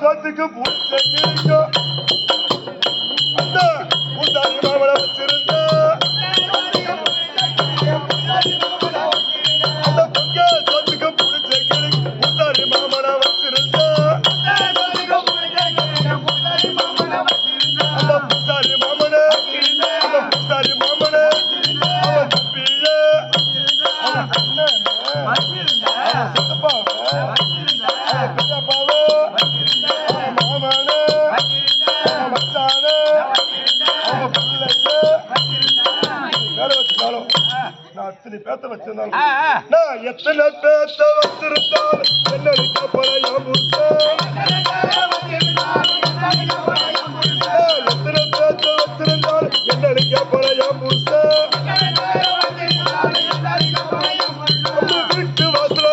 சொத்துக்கு பூச்செடிக்கும் அந்த பூசாரி மாமலை வச்சிருந்த அந்த பொங்க சொத்துக்கு பூச்செடிக்கும் பூசாரி மாமலை வச்சிருந்த அந்த பூசாரி மாமனே அந்த பூசாரி மாமனே அவன் தம்பியே அவன் அண்ணன் சித்தப்பாவே பெரியப்பாவே மாமனே மச்சானே அவன் பிள்ளையே வேலை வச்சிருந்தாலும் நான் அத்தனை பேத்த வச்சிருந்தாலும் நான் எத்தனை பேத்த வச்சிருந்தாலும் என்னடிக்க போற என் புருஷன் எத்தனை பேத்த வச்சிருந்தாலும் என்னடிக்க போற என் புருஷன் வீட்டு வாசல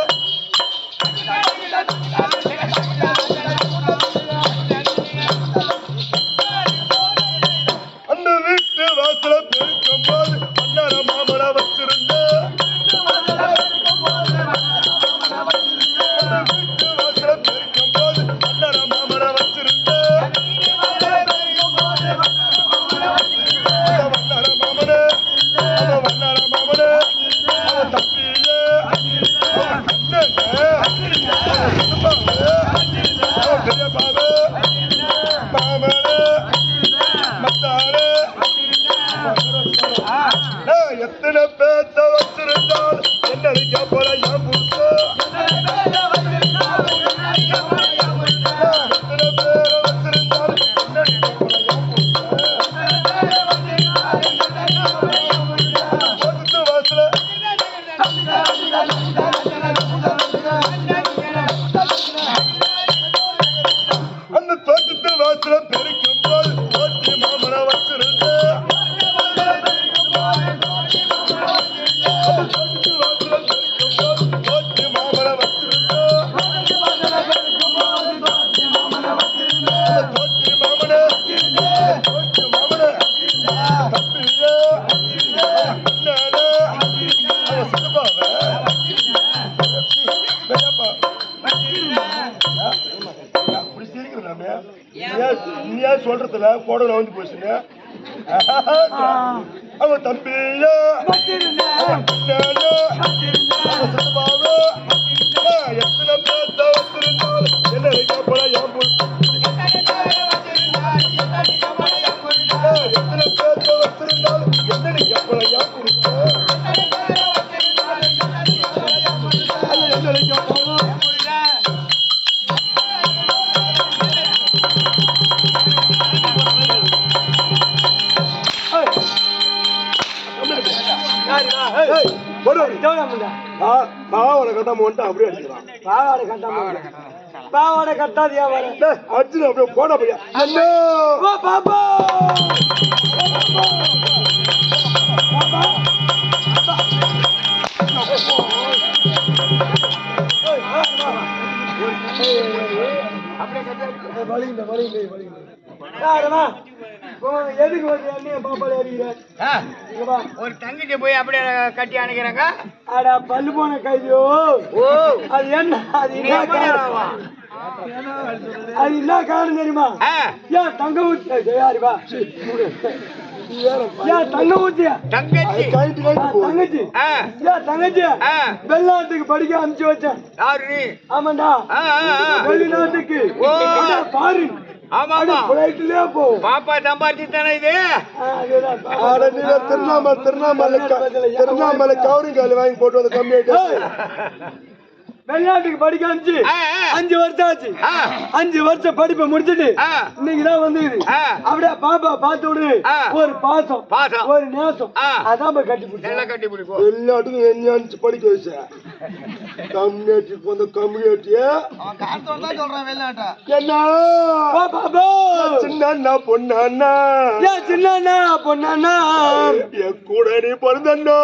அந்த வீட்டு வாசல பெருக்கும் போது அண்ணன மாமல வச்சிருந்த வீட்டு வாசல பெருக்கும் போது அண்ணன மாமல வச்சிருந்த வண்ணார மாமனே வண்ணார மாமனே அவன் தம்பியே அவன் அண்ணனே அவன் பெரியப்பாவே மாமனே மச்சானே எத்தனை பேத்த வச்சிருந்தால் என்னடிக்க போற என் புருஷன் எத்தனை பேரை வச்சிருந்தால் என்னடிக்க போற என் புருஷன் சொத்து வாசல அந்த தோட்டத்து வாசல பெருக்கும் போது ஓட்டி மாமனை வச்சிருந்த சொல்றதுல கோடல வந்து போச்சுங்க அவன் தம்பியா எத்தனை பேத்த வச்சிருந்தாலும் என்ன போல என் எத்தனை பேத்த வச்சிருந்தாலும் என்ன போல என் பாவாடை கட்டாம வந்துட்டு அப்படியே அடிக்கிறான் பாவாடை கட்டாதியா வர அடிச்சு அப்படியே போன பையா பாப்பா எதுக்கு வந்து என்ன பாப்பால அடிக்கிறேன் ஒரு தங்கச்சி போய் அப்படியே கட்டி அணைக்கிறாங்க. அட பல்லு போன கைதியோ அது என்ன அது என்ன காரணம் தெரியுமா? ஏன் தங்க ஊத்தி யாருப்பா ஏன் தங்க ஊத்தியா தங்கச்சி தங்கச்சி ஏன் தங்கச்சி வெளிநாட்டுக்கு படிக்க அனுப்பிச்சு வச்சேன். ஆமாண்டா வெளிநாட்டுக்கு பாரு பாப்பா சம்பாதிச்சு தானே இது திருவண்ணாமலை கவுரிங்கால வாங்கி போட்டு வந்து கம்மியாயிட்டு வெளிநாட்டுக்கு படிக்க அனுப்பிச்சு 5 வருஷம் ஆச்சு. 5 வருஷம் படிப்பை முடிச்சுட்டு இன்னைக்குதான் வந்துக்குது. அப்படியே பாப்பா பார்த்து விடு ஒரு பாசம் ஒரு நேசம் அதான் கட்டி பிடிக்கும். எல்லாத்துக்கும் என்ன படிக்க வச்ச கம்யூனிட்டி வந்து கம்யூனிட்டிய என்ன சின்ன பொண்ணா சின்ன பொண்ணா என் கூட நீ பிறந்தா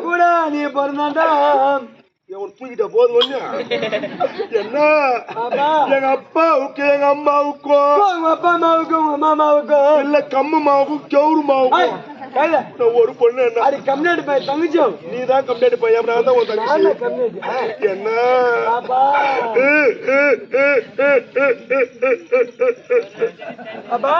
கூட நீ பிறந்தாண்டா தூக்கிட்ட போது ஒண்ணு என்ன எங்க அப்பாவுக்கு எங்க அம்மாவுக்கும் அப்பா அம்மாவுக்கும் உங்க மாமாவுக்கும் இல்ல கம்மு மாவுக்கும் கவுரு மாவுக்கும் கையில நான் ஒரு பொண்ணு என்ன அடி கம்யூனிட்டி பையன் தங்கச்சியும் நீ தான் கம்ப்ளைண்ட் பையன் நான் தான் உன் தங்கச்சி கம்யூனிட்டி என்ன பாப்பா அப்பா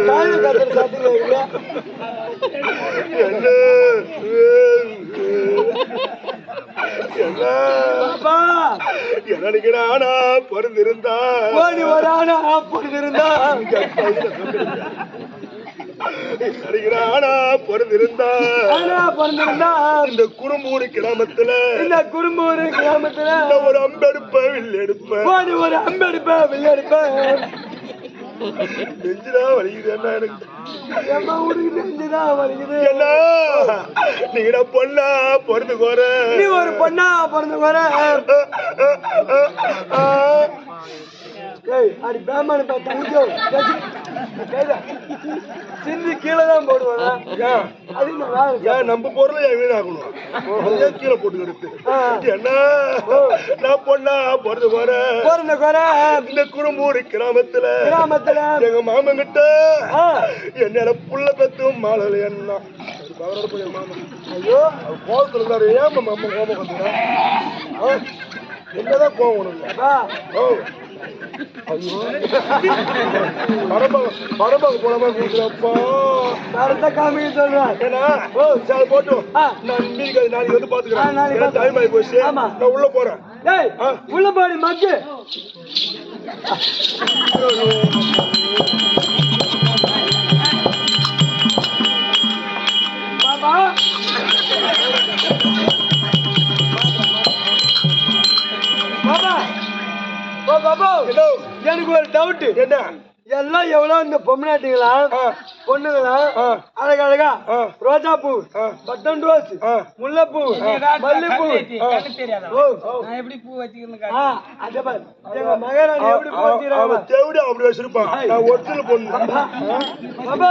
காலையில கத்துற சாப்பிட்டு என்னடிக்கிறானா பிறந்திருந்தா ஓடி வரானா பிறந்திருந்தா அடிக்கிறானா பிறந்திருந்தா பிறந்திருந்தா இந்த குறும்பூர் கிராமத்துல ஒரு அம்பெடுப்ப வில்லெடுப்ப ஓடி ஒரு அம்பெடுப்ப வில்லெடுப்ப நெஞ்சுதான் வலிக்குது என்ன எனக்கு ஏம்மா உனக்கு நெஞ்சுதான் வலிக்குது என்ன நீங்க பொண்ணா பிறந்து கோர நீ ஒரு பொண்ணா பிறந்து கோர அடி பேமான தங்கச்சோ சிந்தி கீழே தான் போடுவாங்க நம்ம பொருளை என் வீணாக்கணும் கீழே போட்டு எடுத்து என்ன நான் பொண்ணா பிறந்து கோர இந்த குறும்பூர் கிராமத்துல எங்க மாமன் கிட்ட என்னோட புள்ள பெத்தும் மாலை என்ன ஐயோ கோபத்துல இருந்தாரு ஏன் மாமா கோபம் வந்துடுறேன் என்னதான் கோபம் உனக்கு பரம்பாக போலாமா கொடுக்குறப்பா காமிக்க சொல்றேன் ஏன்னா ஓ சரி போட்டும் நான் மீதி நாளைக்கு வந்து பாத்துக்கிறேன் டைம் ஆகி போச்சு நான் உள்ள போறேன் உள்ள பாடி மக்கு பாபா பாபா ஓ பாபா எனக்கு ஒரு டவுட் என்ன எல்லாம் எவ்வளவு இந்த பொம்மநாட்டிங்களா பொண்ணுங்களா அழகழகா ரோஜா பூ பட்டன் ரோஸ் முல்லைப்பூ மல்லிப்பூ எப்படி பூ வச்சுக்கணும் எங்க மகாராணி எப்படி பூ வச்சுக்கிறாங்க அப்படி வச்சிருப்பான் நான் ஒருத்தர் பொண்ணு பாபா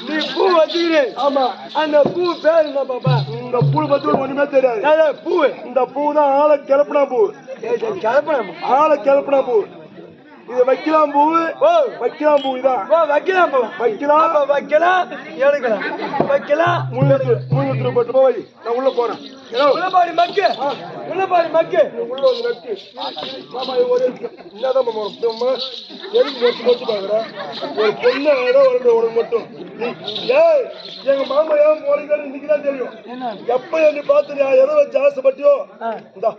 நீ பூ வச்சுக்கிறேன் ஆமா அந்த பூ பேர் என்ன பாப்பா இந்த பூ பத்தி ஒண்ணுமே தெரியாது பூ இந்த பூ தான் ஆளை கிளப்பினா பூ ஆளை கிளப்பினா பூ இது வைக்கலாம் பூ வைக்கலாம் பூ இதான் வைக்கலாம் பூ வைக்கலாம் எடுக்கலாம் வைக்கலாம் முன்னூத்தி போட்டு போய் நான் உள்ள போறேன் உள்ளபாடி மக்கு உள்ள வந்து நட்டு மாமா ஒரு என்னதான் மாமா எதுக்கு நோச்சு பாக்குறேன் ஒரு பொண்ணு ஒரு மட்டும் ஏய் எங்க மாமா ஏன் போறீங்கன்னு இன்னைக்குதான் தெரியும் எப்ப என்னை பார்த்து நான் எதை வச்சு ஆசைப்பட்டியோ இந்தா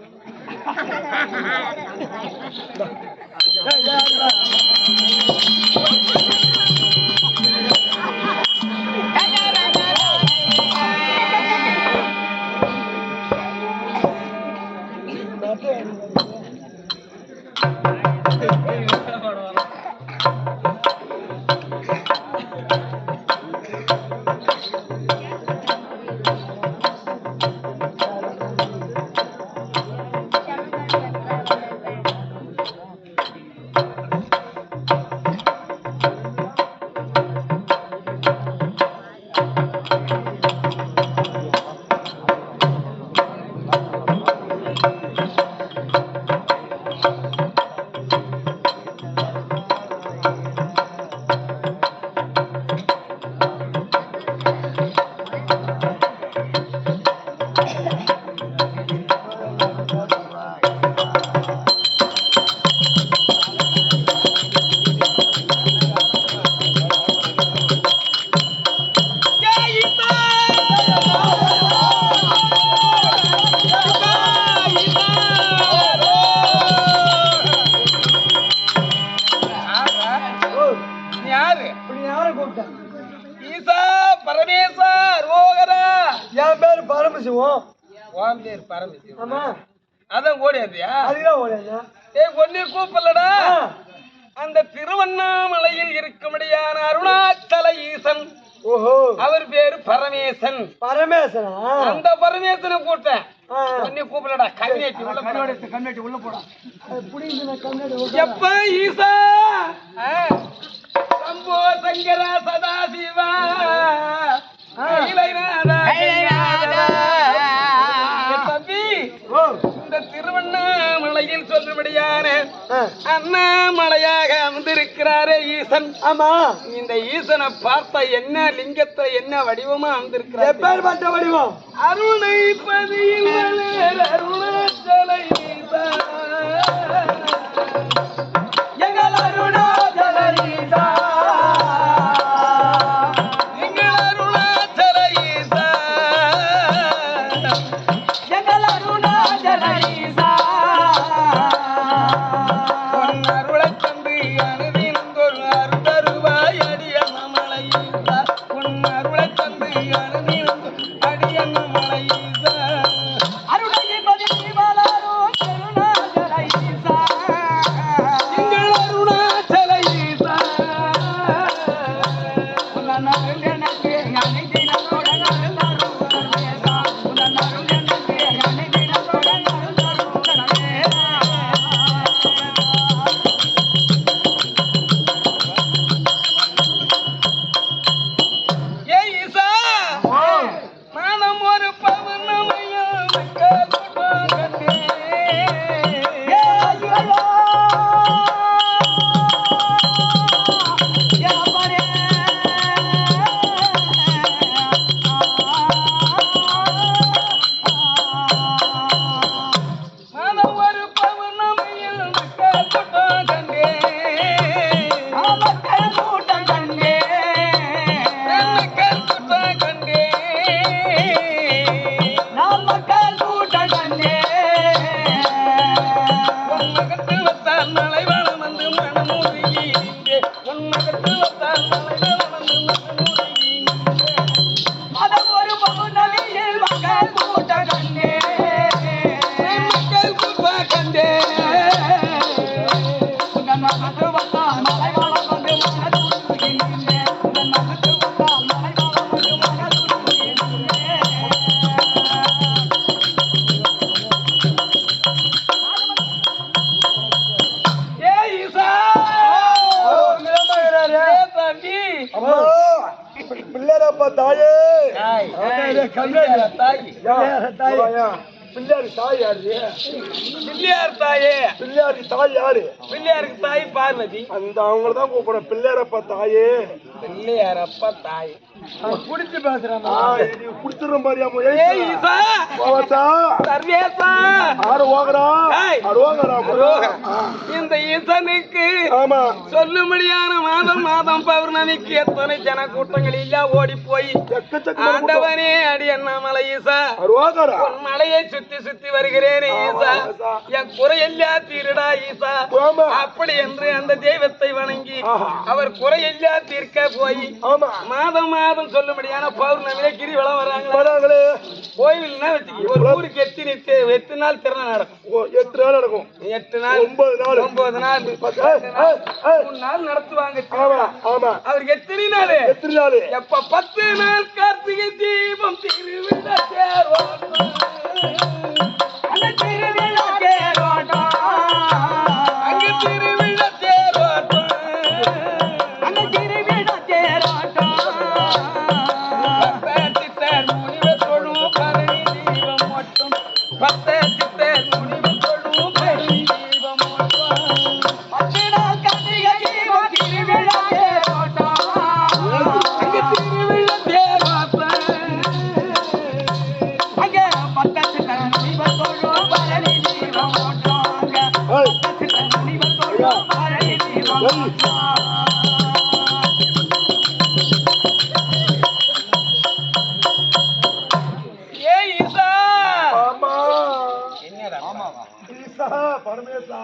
ஈசா பரமேசா ரோகரா என் பேரு பரமசிவம் உன் பேர் பரமசிவம் ஆமா அதான் ஓடியாதியா அதுதான் ஓடியா ஒன்னே கூப்பிடலடா அந்த திருவண்ணாமலையில் இருக்கும்படியான அருணாச்சல ஈசன் ஓஹோ அவர் பேரு பரமேசன் பரமேசனா அந்த பரமேசனை கூட்டேன் ஒன்னே கூப்பிடலடா கண்ணேட்டி உள்ள போடா எப்ப ஈசா சம்போ சங்கர சதாசிவா தம்பி இந்த திருவண்ணாமலை மலையில் சொல்லும்படியான அண்ணாமலையாக அமர்ந்திருக்கிறாரே ஈசன். ஆமா, இந்த ஈசனை பார்த்தா என்ன லிங்கத்தை என்ன வடிவமா அமர்ந்திருக்கிறார்? எப்பேற்பட்ட வடிவம்? அருணை பதியில் அருணாச்சல ஈசா, எங்கள் அருணாச்சல ஈசா, எங்கள் அருணாச்சல ஈசா, எங்கள் அருணாச்சல ஈசா, அருளை தந்து அனுதினந்தோறு அருந்தருவாய் அடியன்ன மலை ஈசா, உன் அருளை தந்து அனுதினந்தோறு அடியன்ன மலை ஈசா, அருணகிரி வளரும் அருணாச்சல ஈசா, எங்கள் அருணாச்சல ஈசா, உன் அருள் எனக்கு அனைத்தினத்தோட அருள் அருள்வேசா, உன் அருள் எனக்கு அனைத்தினத்தோட அருள் அருள்வேசா. ஏ ஈசா, மாதம் ஒரு பௌர்ணமியில் மக்கள் கூட்டம் கண்டேன். ஏ ஐயோ, ஏ அப்பனே, மாதம் ஒரு பௌர்ணமியில் மக்கள் கூட்டம் கண்டேன். மக்கள் கூட்டம் கண்டே, மக்கள் கூட்டம் கண்டேன். நாம் மக்கள் கூட்டம் கண்டே, உன் மகத்து வத்தால் மலை வளம் வந்து மனமுருகி நின்றே. உன் மகத்து வத்தால் மலை வளம் வந்து மனமுருகி நின்றே. மதம் ஒரு பௌர்ணமியில் மக்கள் கூட்டம் கண்டே, மக்கள் கூட்டம் கண்டேன். உங்கள் மகத்து வந்தால் மலை வளம் வந்து மனதுருகின்றே, உங்கள் மகத்து வந்தால் மலை வளம் வந்து மனதுருகின்றே. ஏ ஈசா, ஏ தம்பி, அம்மா பிள்ளையாரப்பா தாயே தாய், கல்யாணி தாய், பிள்ளையாரு தாய் யாரு? பிள்ளையார் தாயே, பிள்ளையாரு தாய் யாரு? பிள்ளையாருக்கு தாய் பார்வதி, அந்த அவங்கள தான் கூப்பிடுறேன் பிள்ளையாரப்பா தாயே. பிள்ளையார் அப்பா தாய். புடிச்சு பேசுறேன். குடுத்துற மாதிரியா ஏ ஈசா, சர்வேசா, ஆறு ஓகரா ஏய். ஆறு ஓகரா இந்த ஈசனுக்கு ஆமா சொல்லும்படியான மாதம் மாதம் பௌர்ணமிக்கு எத்தனை ஜன கூட்டங்கள் இல்ல ஓடி போய் எக்கச்சக்க ஆண்டவனே அடி அண்ணாமலை ஈசா, ஆறு ஓகரா உன் மலையை சுத்தி சுத்தி வருகிறேன் ஈசா, என் குறையெல்லாம் தீருடா ஈசா. ஆமா அப்படி என்று அந்த தெய்வத்தை வணங்கி ஆஹா. அவர் குறையெல்லாம் தீர்க்க போய் ஆமா மாதம் மாதம் சொல்லும்படியான பௌர்ணமியில கிரிவலம் வர்றாங்க. வராங்களே கோயில்னா வச்சுக்க ஒரு ஊருக்கு எத்தனை நாள் திருநாள் நடக்கும்? 8 நாள் நடக்கும் 8 நாள் 9 நாள் 9 நாள் 3 நாள் நடத்துவாங்க ஆமா திருவிழா. ஆமா அவருக்கு எத்தனை நாள்? எத்தனை நாள்? எப்ப 10 நாள் கார்த்திகை தீபம் திருவிழா தேரோட்டம். அந்த திருவிழா தேரோட்டம், அங்கு திருவிழா தேரோட்டம். அந்த திருவிழா தேரோட்டம், பத்தர் முனிவர் தொழும் பரணி தீபம் மட்டும். பத்தர் முனிவர் தொழும் பரணி தீபம் மட்டும். 10 நாள் கார்த்திகை தீபம் திருவிழா தேரோட்டம், அங்கு திருவிழா தேரோட்டம். அங்கே பக்கத்துல முனிவர் தொழும் பரணி தீபம் ஓட்டம், அங்கே பக்கத்துல முனிவர் தொழும் பரணி தீபம் ஓட்டம். ஏ ஈசா, ஆமா என்னடா ஈசா பரமேசா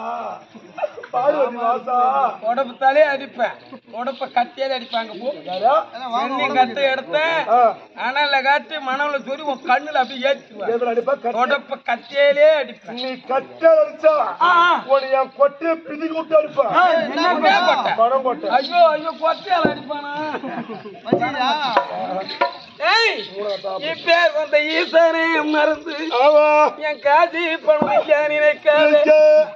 பார்வதி வாசா உடம்பு தலையே அடிப்பேன், உடம்ப கத்தியாலே அடிப்பாங்க. போ யாரா? சென்னி கத்தை எடுத்தேன் ஆ, அனல்ல காட்டி மணவுல சொல்லி உன் கண்ணுல அப்படியே ஏற்றுவேன். எதுல அடிப்பா? உடம்ப கத்தியாலே அடிப்பேன். நீ கட்ட அடிச்சா உன்னை என் கொட்டையை பிதிக்கு விட்டு அடிப்பா. என்ன கொட்டை? பணம் கொட்டை. ஐயோ ஐயோ கொத்தியால அடிப்பானா? ஏய், இப்பேர் வந்த ஈசனே மறந்து ஆமா என் காஜி பணம் இல்ல நினைக்காத,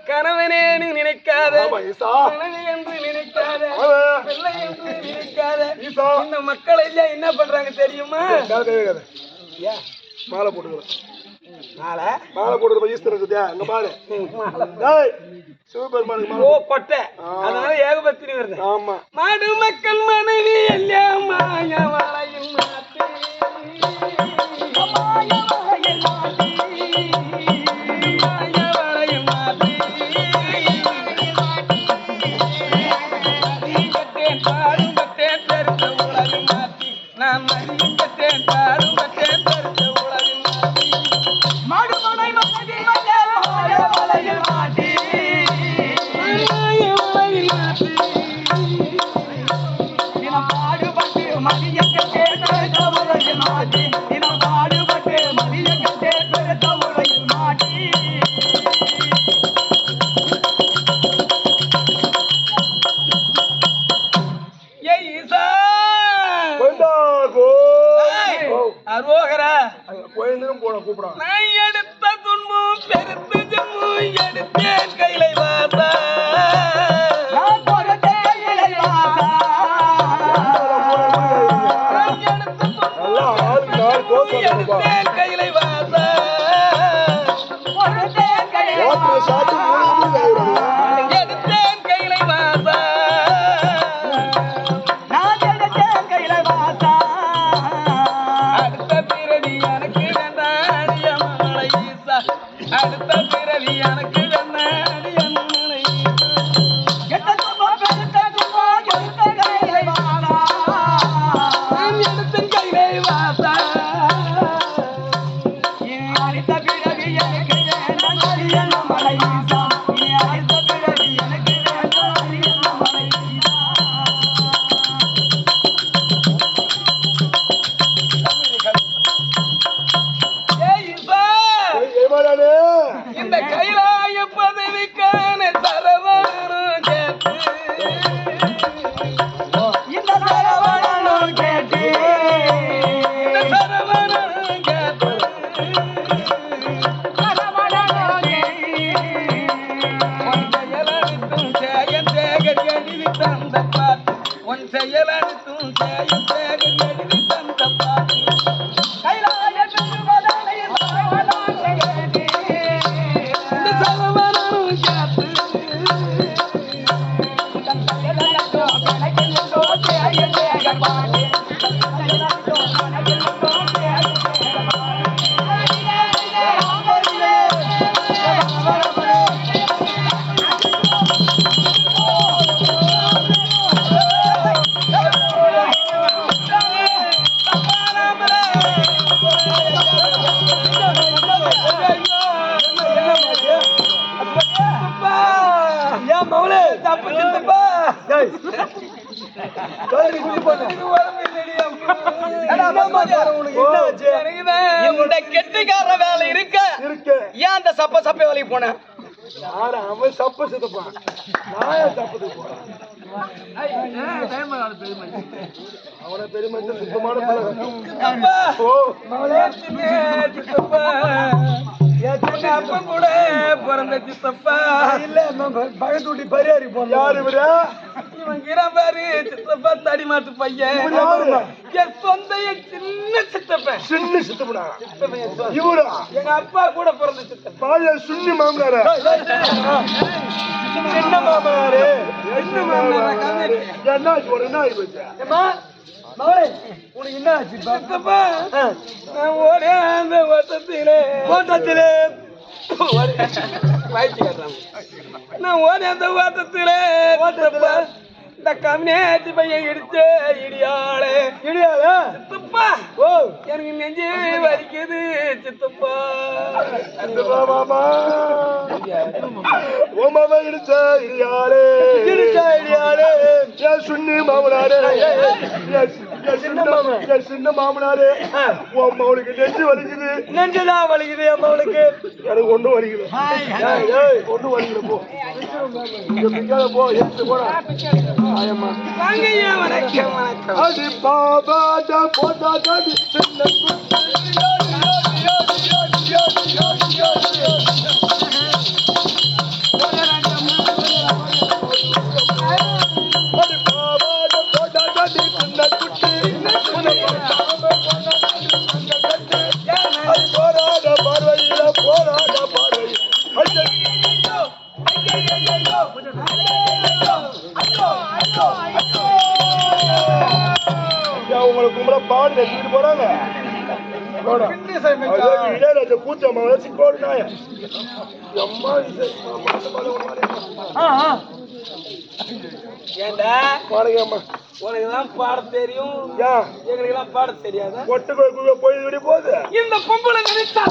கணவனே நீ நினைக்காத, ஆமா ஈசா கணவி என்று நினைக்காத, ஆமா பிள்ளை என்று நினைக்காத. ஈசா இந்த மக்கள் எல்லாம் என்ன பண்றாங்க தெரியுமா? கேட்கவே கேட்காத. ஏன்? மாலை போட்டுக்கிறேன் மாலை போடுறது ஈஸ்வரன் இருக்குதா அங்க பாரு டேய் சிவபெருமானுக்கு மாலை கொட்டை அதனால ஏகபத்தினி வருது ஆமா மாடு மக்கள் மனைவி எல்லாம் மாய வளையில் மாத்தி மாய வளையில் மாத்தி கட்டேன் பாடும் கட்டேன் தருத்த உலகில் மாத்தி நான் மதியும் கட்டேன் பாடும் கட்டேன் தருத்த உலகில் மாத்தி மாடு மனை மனைவி மாய வளையில் மாத்தி கோயிலும் போன கூப்பிடான் நான் எடுத்த துன்பம் பெருத்து ஜம்மும் எடுத்தேன் கையிலை வாசா எடுத்தேன் கையிலை வாசா எடுத்தேன் கையிலை வாசா அடுத்த பிறவி எனக்கு வேண்டாடிய மலை ஈசா அடுத்த பிறவி எனக்கு வேண்டாடிய மலை எடுத்த கையிலை வாசா இந்த கைலாய பதவிக்கான சரவணனும் கேட்டு இந்த சரவணனும் கேட்டு உன் செயலனுக்கும் ஜெயம் தேகர் எழுதி தந்த பாட்டு கைலாய இந்த சரவணனும் கேட்டு இந்த கெட்டிக்கார வேலை இருக்க ஏன் அந்த சப்ப சப்ப வேலைக்கு போன அவன் சப்ப சுத்தப்பான் நான் சப்பத்துக்கு போறேன் அவனை பெருமை சுத்தமான அப்பன் கூட பிறந்த சித்தப்பா இல்ல பகத்தூட்டி பரியாரி போன யாரு விட இவன் பாரு சித்தப்பா தடி மாட்டு பையன் என் சொந்த சின்ன சித்தப்பன் சின்ன சித்தப்பனா இவரா எங்க அப்பா கூட பிறந்த சித்தப்பா சுண்ணி மாமனாரா சின்ன மாமனாரு என்ன மாமனாரு என்ன ஆச்சு என்ன ஆகி போச்சு மகளே உனக்கு என்ன ஆச்சு சித்தப்பா நான் ஒரே அந்த ஓட்டத்திலே நான் ஓடி அந்த ஓட்டத்திலே இந்த கம்மியாச்சு பையன் இடிச்ச இடியாளே சித்தப்பா ஓ எனக்கு நெஞ்சு வலிக்குது சித்தப்பா மாமா ஓ மாமா இடிச்ச இடியாளே என் சுண்ணி மாமனாரே சின்ன மாமனாரே உன் மவுளுக்கு நெஞ்சு வலிக்குது நெஞ்சுதான் வலிக்குது என் மவுளுக்கு எனக்கு ஒன்றும் வலிக்குது ஒன்றும் வலிக்குது போ இங்க பிக்காத போ எடுத்து போடா ஆயம்மா வாங்கய்யா வணக்கம் வணக்கம் அடி பாபா போட்டா சின்ன போராட பார்வையில தூக்கிட்டு போறாங்க இளையராஜா கூச்சமா வச்சு போடுனாய அம்மா ஏண்டா பாருங்கம்மா உனக்குதான் பாட தெரியும் எங்களுக்கு எல்லாம் பாட தெரியாத ஒட்டு போய் விட போகுது இந்த பொம்பளை நினைச்சா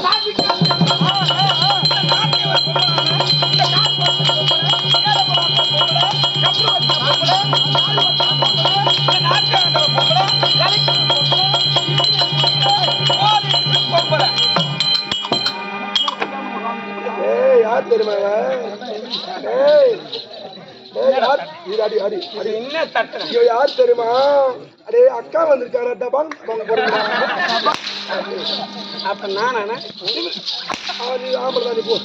யார் தெரியுமா என்ன தட்டு யார் தெரியுமா அடே அக்கா வந்திருக்காரு டபால் அப்ப நானா ஆம்பளை போ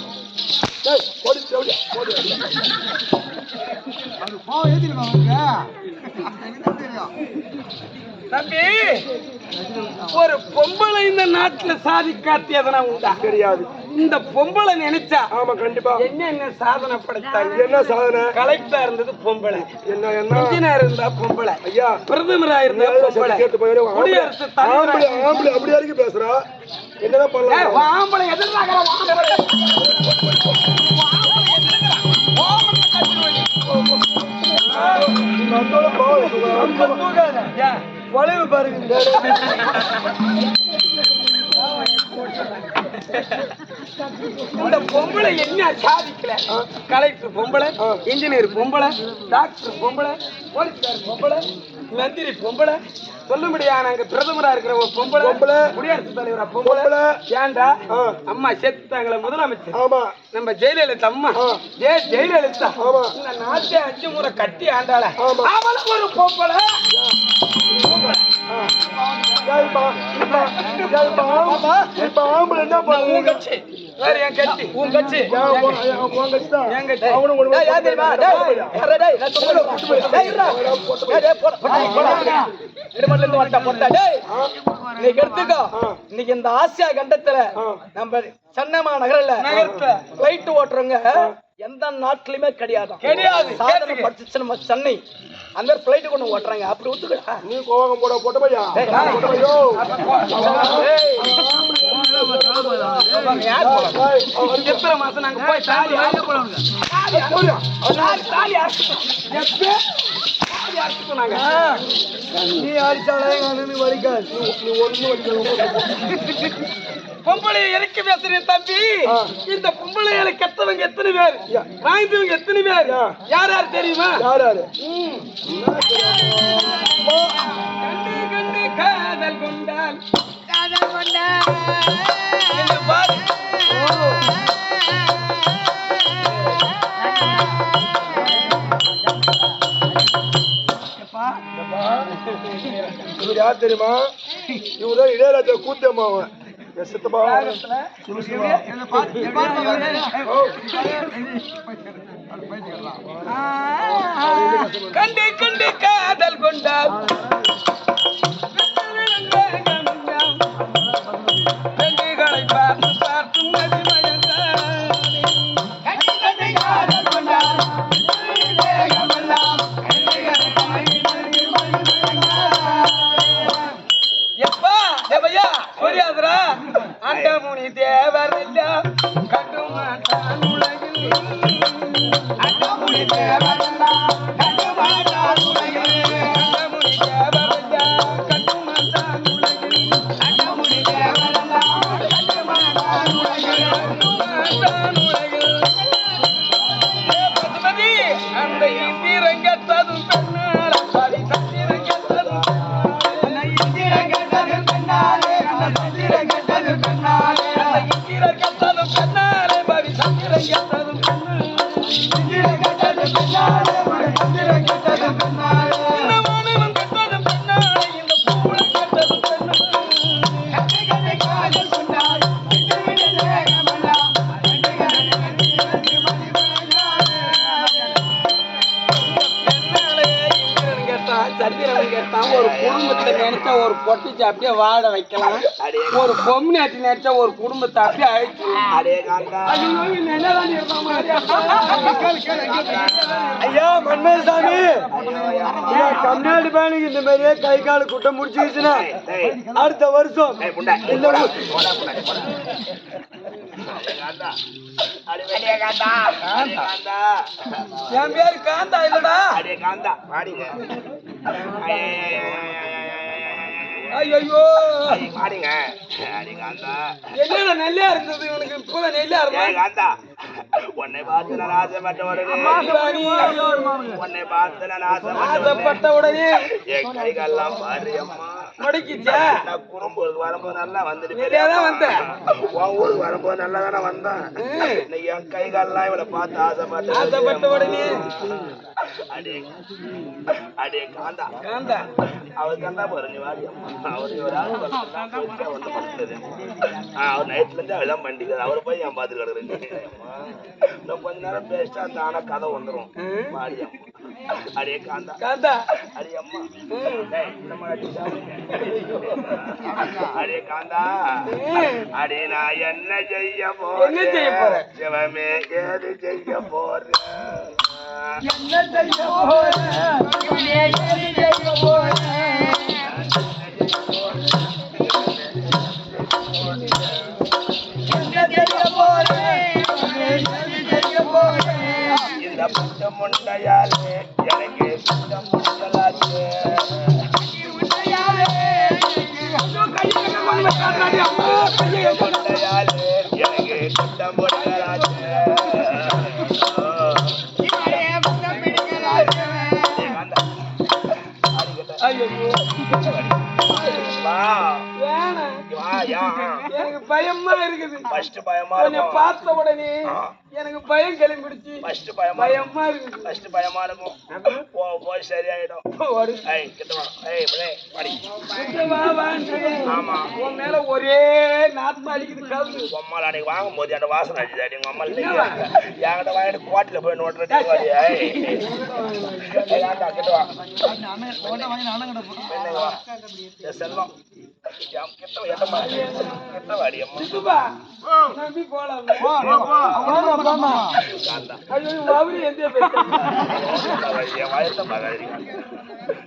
தம்பி ஒரு பொம்பளை இந்த நாட்டுல சாதிக்காத்தி எதனா உண்டா தெரியாது இந்த பொம்பளை நினைச்சா ஆமா கண்டிப்பா என்ன சாதனை படைத்தாங்க என்ன சாதனை கலெக்டரா இருந்தது பொம்பளை என்ன இன்ஜினியர் இருந்தா பொம்பளை ஐயா பிரதமரா இருந்தா பொம்பளை கேட்டு போயிடும் குடியரசு ஆம்பளை அப்படி வரைக்கும் பேசுறா என்னதான் பண்ணலாம் ஆம்பளை வளைவு பாருங்க இந்த பொம்பளை என்ன சாதிக்கல கலெக்டர் பொம்பளை இன்ஜினியர் பொம்பளை டாக்டர் பொம்பளை போலீஸ்கார் பொம்பளை மந்திரி பொம்பளை சொல்லும்படியா நாங்க பிரதமரா இருக்கிற ஒரு பொம்பளை குடியரசுத் தலைவரா பொம்பளை ஏண்டா அம்மா செத்தாங்கள முதலமைச்சர் ஆமா நம்ம ஜெயலலிதா அம்மா ஜெயலலிதா இந்த நாட்டை 5 முறை கட்டி ஆண்டாள அவளுக்கு ஒரு பொம்பளை என்ன பண்ணுங்க வேற என் கட்சி உன் கட்சி இன்னைக்கு இந்த ஆசியா கண்டத்துல நம்ம சென்னமா நகரத்துல பிளைட் ஓட்டுறவங்க எந்த நாட்டிலுமே கிடையாது சாதனை படிச்சு நம்ம சென்னை அந்த பிளைட் கொண்டு ஓட்டுறாங்க அப்படி ஒத்துக்கடா நீ கோவம் போட்ட பையா எத்தனை மாசம் நாங்க போய் தாலி நீ அடிச்சாலே வலிக்காது நீ ஒண்ணு பொம்பளை இறக்கி பேசுறேன் தம்பி இந்த பொம்பளைகளை கெட்டவங்க எத்தனை பேர் வாய்ந்தவங்க எத்தனை பேர் யார் யார் தெரியுமா யாரு கண்டு காதல் கொண்டால் பாரு இவர் யார் தெரியுமா இவர்தான் இளையராஜா கூத்தம்மாவன் சித்தப்பா கண்டு கண்டு காதல் கொண்டால் கண்டுகளை பார்த்து பார்த்து எப்பா தேவையா புரியாதுரா அண்டமுனி தேவர் எல்லாம் கட்டுமாட்டான் உலகில் அண்டமுனி தேவர் எல்லாம் கட்டுமாட்டான் உலகில் அண்டமுனி தேவர் எல்லாம் கட்டுமாட்டான் உலகில் அண்டமுனி தேவர் எல்லாம் கட்டுமாட்டான் உலகில் கட்டுமாட்டான் உலகில் பசுமதி அந்த இந்திரங்கத்ததும் பெண்ணால் பதி சந்திரங்கத்ததும் சந்திரன் கேட்டான் ஒரு குடும்பத்தை நினைச்சா ஒரு கொட்டிச்சு அப்படியே வாட வைக்கலாம். ஒரு பொம்னாட்டி நடிச்சா ஒரு குடும்பத்தை அப்படியே அழிச்சு. ஐயா மன்மேசாமி, கம்னாடி பையனுக்கு இந்த மாதிரியே கை கால் குட்டம் முடிச்சுச்சுன்னா அடுத்த வருஷம் இந்த என் பேரு காந்தா இல்லடா. ஐயோ என்னடா நெல்லியா இருந்தது உனக்கு? இப்பதான் நெல்லியா இருந்தா உன்னை பார்த்து நான் ஆசைப்பட்ட உடனே என் கைகாலெல்லாம் பாரு அம்மா மடிக்கிச்சா. நான் குறும்பூருக்கு வரும்போது நல்லா வந்துட்டு வந்தேன். உன் ஊருக்கு வரும்போது நல்லா தானே வந்தேன். இன்னைக்கு என் கைகாலெல்லாம் இவளை பார்த்து ஆசைப்பட்ட உடனே அடே காந்தா காந்தா அவர் கண்டா பாரு நீ வாடி அவர் வந்து படுத்தது. அவர் நைட்ல இருந்து எல்லாம் பண்ணிக்கிறார். அவர் போய் என் பார்த்து கிடக்குறேன். கொஞ்ச நேரம் பேசிட்டா அந்த ஆனா கதை வந்துடும். வாடி அடே காந்தா காந்தா அடே அம்மா அடே காந்தா அடே நான் என்ன செய்ய போறேன்? சிவமே ஏது செய்ய போறேன்? என்ன செய்ய போறேன்? இந்த புத்த முண்டையாலே எனக்கு புத்த முண்டலாச்சு. முண்டையாலே எனக்கு புத்த முண்டலாச்சு. எனக்கு பயமா இருக்குது. பயமா பார்த்த உடனே எனக்கு பயம் கிளம்பிடுச்சு. பயமா இருக்குது. பயமா இருக்கும். போய் சரியாயிடும். உன் மேல ஒரே நாத்தம் அடிக்குது. கவுது அம்மாள் அன்னைக்கு வாங்கும் போது அந்த வாசனை அடிச்சு எங்க அம்மாள் என்கிட்ட வாங்கிட்டு கோட்டில போய் நோட்டுறேன். செல்லம்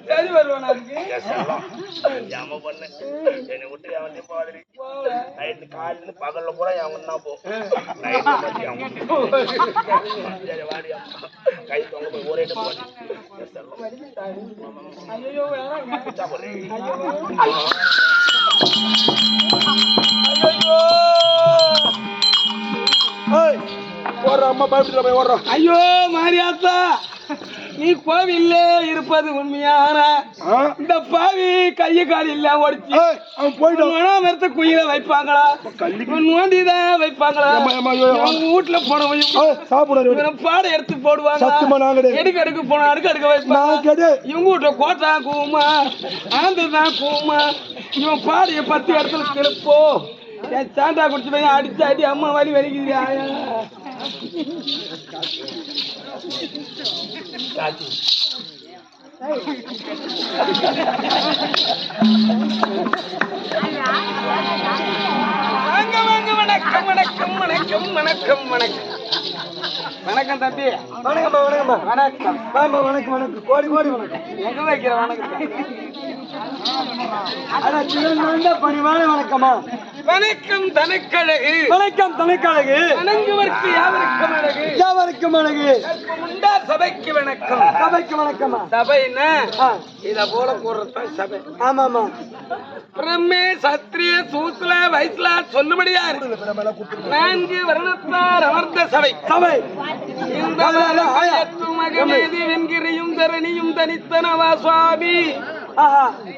சரி வருவான். என்னை விட்டு அவன் போதிரி நைட்டு காலையில பகல்ல கூட அவன் போ சரி வாடி கை தொங்க போய் ஒரே போடி. அம்மா பயப்பட்டு போய் ஓடுறோம். ஐயோ மாரியாத்தா, நீ கோவில்லே இருப்பது உண்மையான இந்த பாவி கைய கால் இல்ல ஓடிச்சு. அவன் போயிட்டு குயில வைப்பாங்களா? நோண்டிதான் வைப்பாங்களா? வீட்டுல போனவங்க சாப்பிட பாட எடுத்து போடுவாங்க. எடுக்க போன அடுக்க வைப்பாங்க. இவங்க வீட்டுல கோட்டா கூமா ஆந்ததான் கூமா. இவன் பாடைய 10 இடத்துல திருப்போ என் சாண்டா குடிச்சு போய் அடிச்சு அடி அம்மா வலி வலிக்குது. ஆயா வணக்கம் வணக்கம் வணக்கம் வணக்கம் வணக்கம் வணக்கம் தம்பி. வணக்கம்மா வணக்கம்மா வணக்கம் வணக்கம் வணக்கம் கோடி கோடி வணக்கம். எங்க வைக்கிற வணக்கம்? பணிவான வணக்கமா. வணக்கம் தனக்கழகு. வணக்கம் தனக்கழகு. வணங்குவதற்கு யாவருக்கும் அழகு. யாவருக்கும் அழகு. முண்டா சபைக்கு வணக்கம். சபைக்கு வணக்கமா. சபைன்னா இத போல கூடுறதுதான் சபை. ஆமாமா. பிரம்மே சத்திரிய சூத்ர வைஸ்ல சொல்லுபடியா 4 வருணத்தார் அமர்ந்த சபை. சபை இந்த மகமேதி வெண்கிரியும் தரணியும் தனித்தனவா சுவாமி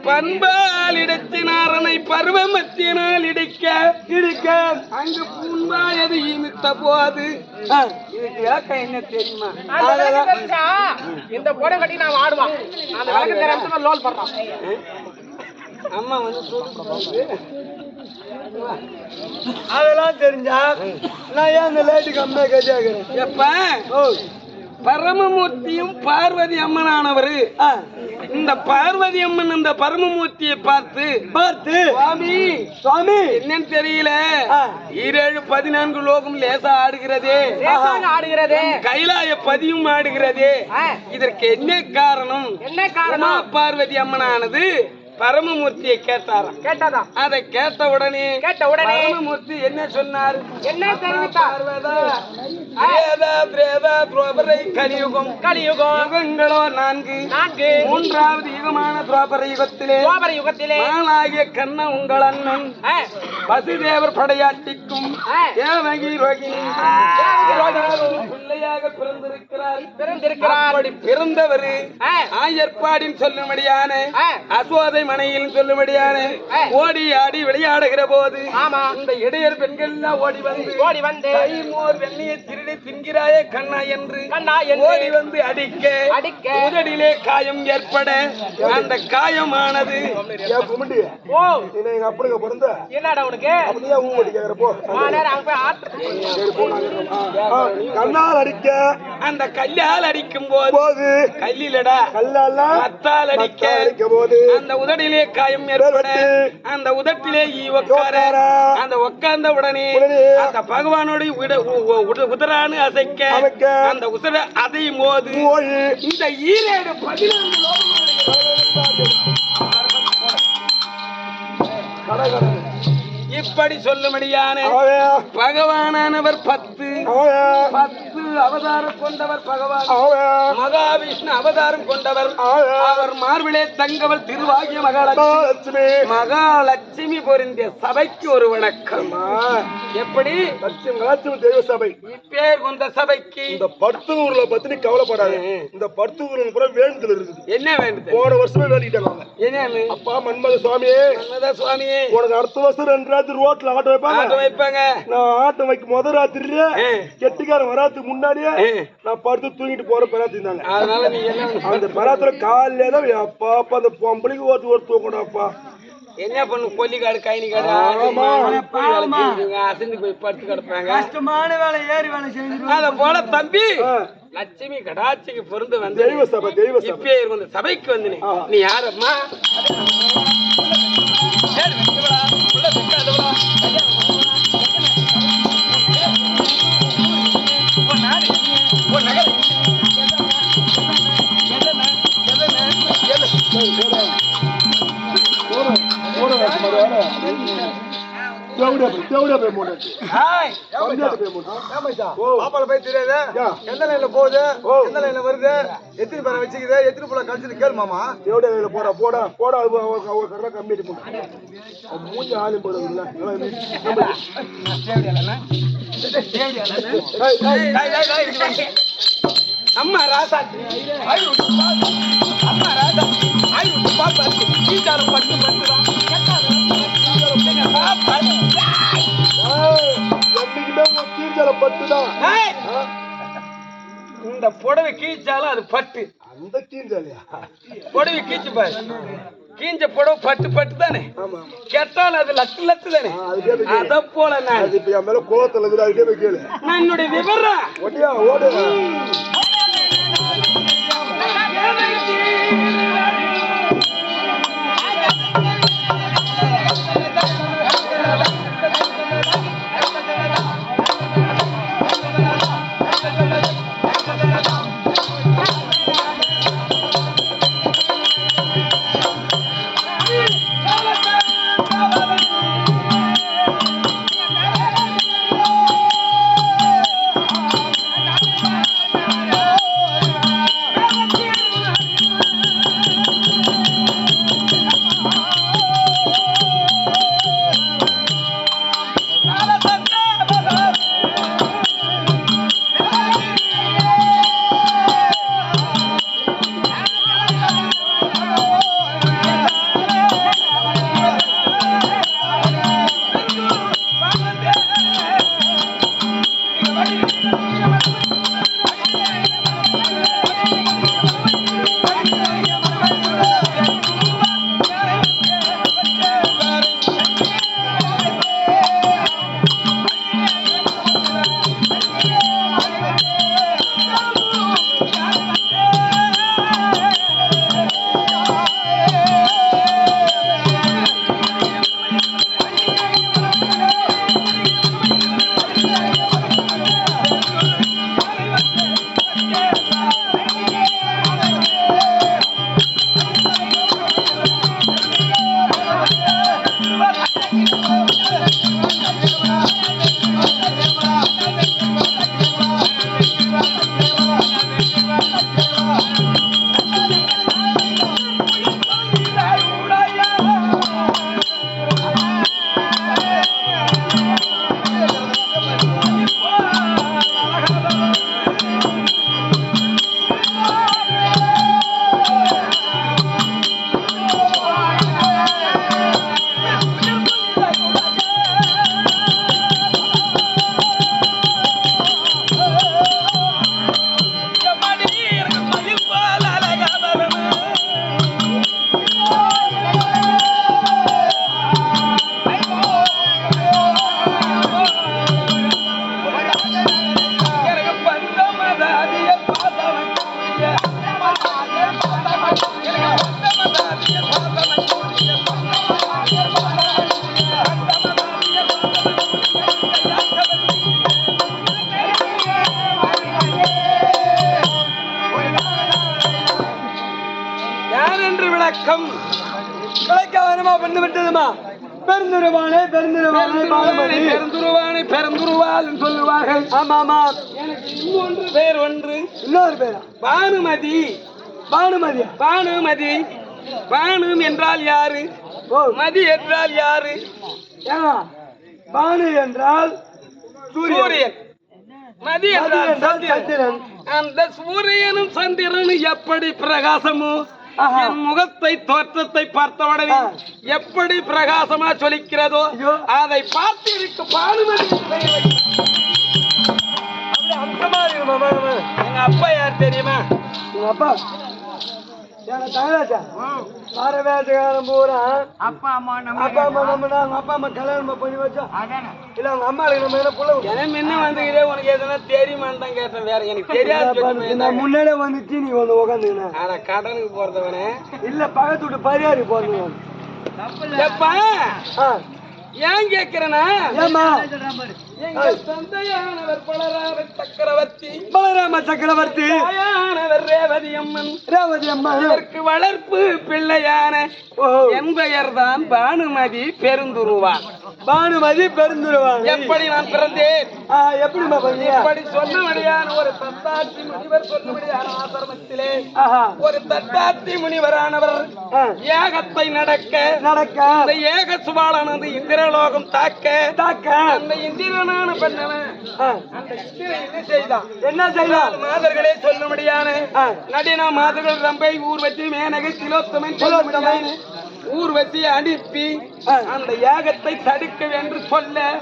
பண்பால் இடத்தினாரனை பருவமத்தினால் இடிக்க அங்கு பூன்பாயது ஈமித்த போது இதுக்கு விளக்கம் என்ன தெரியுமா? இந்த போடம் கட்டி நான் ஆடுவான். அந்த விளக்கம் தெரியாம லோல் பண்றான். அம்மா வந்து அதெல்லாம் தெரிஞ்சா நான் ஏன் இந்த லேட்டு கம்மியா கேட்கிறேன். எப்ப பரமமூர்த்தியும் பார்வதி அம்மனானவரு இந்த பார்வதி அம்மன் அந்த பரமமூர்த்தியை பார்த்து சுவாமி சுவாமி என்னன்னு தெரியல 17 லோகம் லேசா ஆடுகிறதே கைலாய பதியும் ஆடுகிறதே இதற்கு என்ன காரணம் பார்வதி அம்மனானது பரமமூர்த்தியை கேட்டாராம். அதை கேட்ட உடனே பரமமூர்த்தி என்ன சொன்னார்? கலியுகம் யுகங்களோ 4 மூன்றாவது யுகமான துவாபர யுகத்திலே ஆளாகிய கண்ண உங்கள் அண்ணன் வசுதேவர் படையாட்டிக்கும் தேவகி ரோகிணி பிள்ளையாக பிறந்திருக்கிறார். அப்படி பிறந்தவர் ஆயர்பாடின்னு சொல்லும்படியான அசோதை மனையில் சொல்லும்படியான ஓடி ஆடி விளையாடுகிற போது இந்த இடையர் பெண்கள் எல்லாம் ஓடி வந்து வெண்ணியை திருடி தின்கிறாயே கண்ணா என்று ஓடி வந்து அடிக்க உதடிலே காயம் ஏற்பட அந்த காயமானது கண்ணால் அடிக்க அந்த கல்லால் அடிக்கும் போது கல்லிலடா மத்தால் அடிக்க போது அந்த உதட்டிலே காயம் ஏற்பட அந்த உதட்டிலே உட்கார அந்த உட்கார்ந்த உடனே அந்த பகவானோட உதரானு அசைக்க அந்த உதர அதையும் போது இந்த 14 இப்படி சொல்லும்படியான பகவானவர் 10 அவதாரம் கொண்டவர் பகவான். மகாவிஷ்ணு அவதாரம் கொண்டவர். அவர் மார்பிலே தங்கவள் திருவாகிய மகாலட்சுமி பொருந்திய சபைக்கு ஒரு வணக்கம். எப்படி தெய்வ சபை இப்பேர் கொண்ட சபைக்கு இந்த 10 ஊர்ல பத்தி கவலைப்படாது. இந்த 10 ஊர்ல கூட வேண்டுதல் இருக்குது. என்ன வேண்டுதல்? போன வருஷமே வேண்டிட்டாங்க. என்ன? அப்பா மன்மத சுவாமியே உனக்கு அடுத்த வருஷம் 2 ராத்திரி ரோட்ல ஆட்டோ வைப்பாங்க. நான் ஆட்டோ வைக்க முதல் ராத்திரி கெட்டிக்காரன் வராதுக்கு முன்னாடியே நான் படுத்து தூங்கிட்டு போற பெறாத்திருந்தாங்க. அதனால நீ அந்த பெறாத்துல காலையில தான் அப்பா அந்த பொம்பளைக்கு ஒரு தூக்கணும்ப்பா. என்ன பண்ணு கொல்லிக்காடு கைனிக்காடு அசந்து போய் படுத்து கிடப்பாங்க. கஷ்டமான வேலை ஏறி வேலை செய்து அத போல தம்பி லட்சுமி கடாட்சிக்கு பொருந்து வந்து தெய்வ சபை இப்பே இருந்த சபைக்கு வந்து நீ யாரம்மா? போகுது எத்தனை பேரை வச்சுக்குது எத்தனை போல கழிச்சு கேளு மாமா. போட கம்மிட்டு மூஞ்சி ஆளு போடுறது அம்மா ராசாத்தி இந்த புடவை கீழ்ச்சாலும் அது பட்டு. அந்த கீழ்ச்சாலியா புடவை கீழ்ச்சி பாரு. கீஞ்ச புடவை பட்டு தானே. கெட்டால் அது லட்டு தானே. அத போல நான் மேல கோலத்துல இருக்குது. அதுக்கே போய் கேளு. நான் என்னுடைய விவரம் ஓடியா ஓடு. வணக்கம். கிளைக்க வேணுமா பண்ணு விட்டதுமா பெருந்துருவானே பெருந்துருவானே பானுமதி பெருந்துருவாள் சொல்லுவார்கள். ஆமா ஆமா எனக்கு இன்னொன்று பேர் ஒன்று. இன்னொரு பேரா பானுமதி. பானுமதியா பானுமதி. பானு என்றால் யாரு? ஓ மதி என்றால் யாரு? ஏன்னா பானு என்றால் சூரியன். மதி என்றால் சந்திரன். சந்திரன். அந்த சூரியனும் சந்திரனும் எப்படி பிரகாசமோ என் முகத்தை தோற்றத்தை பார்த்தவுடனே எப்படி பிரகாசமா சொலிக்கிறதோ அதை பார்த்து இருக்கு பானுமதி. எங்க அப்பா யார் தெரியுமா? உங்க அப்பா எங்க தங்கராஜா பாரவேசகாரம் பூரா அப்பா அம்மா அப்பா அம்மா நம்ம அப்பா அம்மா கல்யாணம் பண்ணி வச்சோம் இல்ல அவங்க அம்மாளுக்கு நம்ம என்ன புள்ள எனக்கு என்ன வந்துக்கிறே உனக்கு எதுனா தெரியுமான்னு தான் கேட்டேன். வேற எனக்கு தெரியாது. நான் முன்னாடியே வந்துச்சு நீ வந்து உட்காந்துக்கின ஆனா கடனுக்கு போறதவனே இல்ல பக்கத்து விட்டு பரியாரி போறது எப்பா ஏன் கேக்குறேன்னா ஏமா எங்க தந்தையானவர் பலராம சக்கரவர்த்தி தாயானவர் ரேவதி அம்மன். ரேவதி அம்மா இதற்கு வளர்ப்பு பிள்ளையான என் பெயர் தான் பானுமதி பெருந்துருவான். பானுமதி பெருந்துருவான். எப்படி நான் பிறந்தேன்? எப்படிமா பண்ணீங்க? இப்படி சொல்லும்படியான ஒரு தத்தாத்தி முனிவர் சொல்லும்படியான ஆசிரமத்திலே ஒரு தத்தாத்தி முனிவரானவர் ஏகத்தை நடக்க அந்த ஏக சுபாலானது இந்திரலோகம் தாக்க அந்த இந்திரனான பண்ணவன் அந்த இந்திரன் என்ன செய்தான்? மாதர்களே சொல்லும்படியான நடினா மாதர்கள் ரம்பை ஊர்வசி மேனகை திலோத்தமன் ஊர்வசி அனுப்பி அந்த யாகத்தை தடுக்க வேண்டும்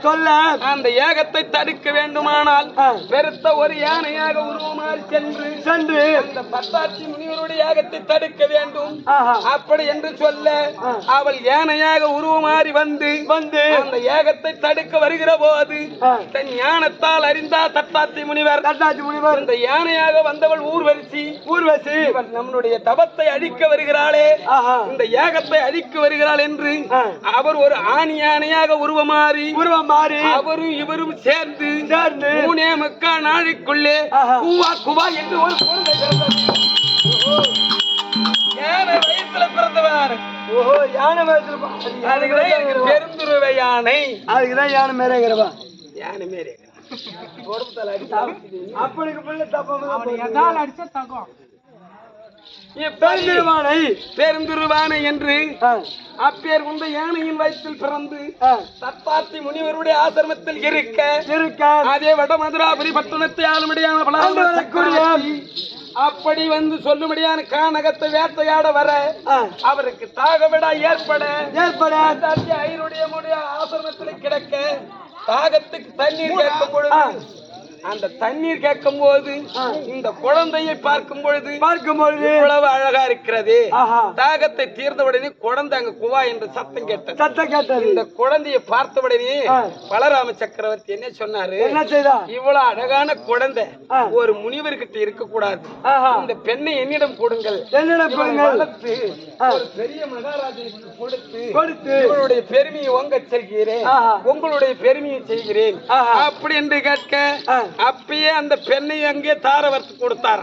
சொல்ல அந்த யாகத்தை தடுக்க வேண்டுமானால் பெருத்த ஒரு யானையாக உருவமாறி சென்று அந்த பத்தாட்சி முனிவருடைய யாகத்தை தடுக்க வேண்டும் அப்படி என்று சொல்ல அவள் யானையாக உருவமாறி வந்து அந்த யாகத்தை தடுக்க வருகிற போது தன் ஞானத்தால் அறிந்தா தட்டாத்தி முனிவர் இந்த யானையாக வந்தவள் ஊர்வசி நம்மளுடைய தவத்தை அழிக்க வருகிறாளே இந்த யாகத்தை அழிக்க வருகிறாள் என்று அவர் ஒரு ஆணி யானையாக உருவமாறி அவரும் இவரும் சேர்ந்து 3 நாளைக்குள்ளே குவா என்று ஒரு குழந்தை யானை வயிற்றுல பிறந்தவர். யானை வயிற்றுல பெருந்துருவை யானை. அதுக்குதான் யானை மேரேங்கிறவா யானை மேரே பெருந்துருவானை என்று அப்பேர் கொண்ட யானையின் வயிற்றில் பிறந்து தத்தாத்தி முனிவருடைய ஆசிரமத்தில் இருக்க அதே வட மதுராபுரி பட்டணத்தை ஆளும்படியான அப்படி வந்து சொல்லும்படியான கானகத்தை வேட்டையாட வர அவருக்கு தாகவிடா ஏற்பட ஐயருடைய ஆசிரமத்தில் கிடக்க தாகத்துக்கு தண்ணீர் கேட்கும் பொழுது அந்த தண்ணீர் கேட்கும் போது இந்த குழந்தையை பார்க்கும் பொழுது இவ்வளவு அழகா இருக்கிறது. தாகத்தை தீர்ந்தவுடனே குழந்தை அங்க குவா என்று சத்தம் கேட்டது. இந்த குழந்தையை பார்த்தவுடனே பலராம சக்கரவர்த்தி என்ன சொன்னாரு? இவ்வளவு அழகான குழந்தை ஒரு முனிவர்கிட்ட இருக்க கூடாது. இந்த பெண்ணை என்னிடம் கொடுங்கள். வளர்த்து ஒரு பெரிய மகாராஜனுக்கு கொடுத்து இவருடைய பெருமையை ஓங்க செய்கிறேன், உங்களுடைய பெருமையை செய்கிறேன் அப்படி என்று கேட்க அப்பயே அந்த பெண்ணை அங்கே தாரவர்த்து கொடுத்தாரா.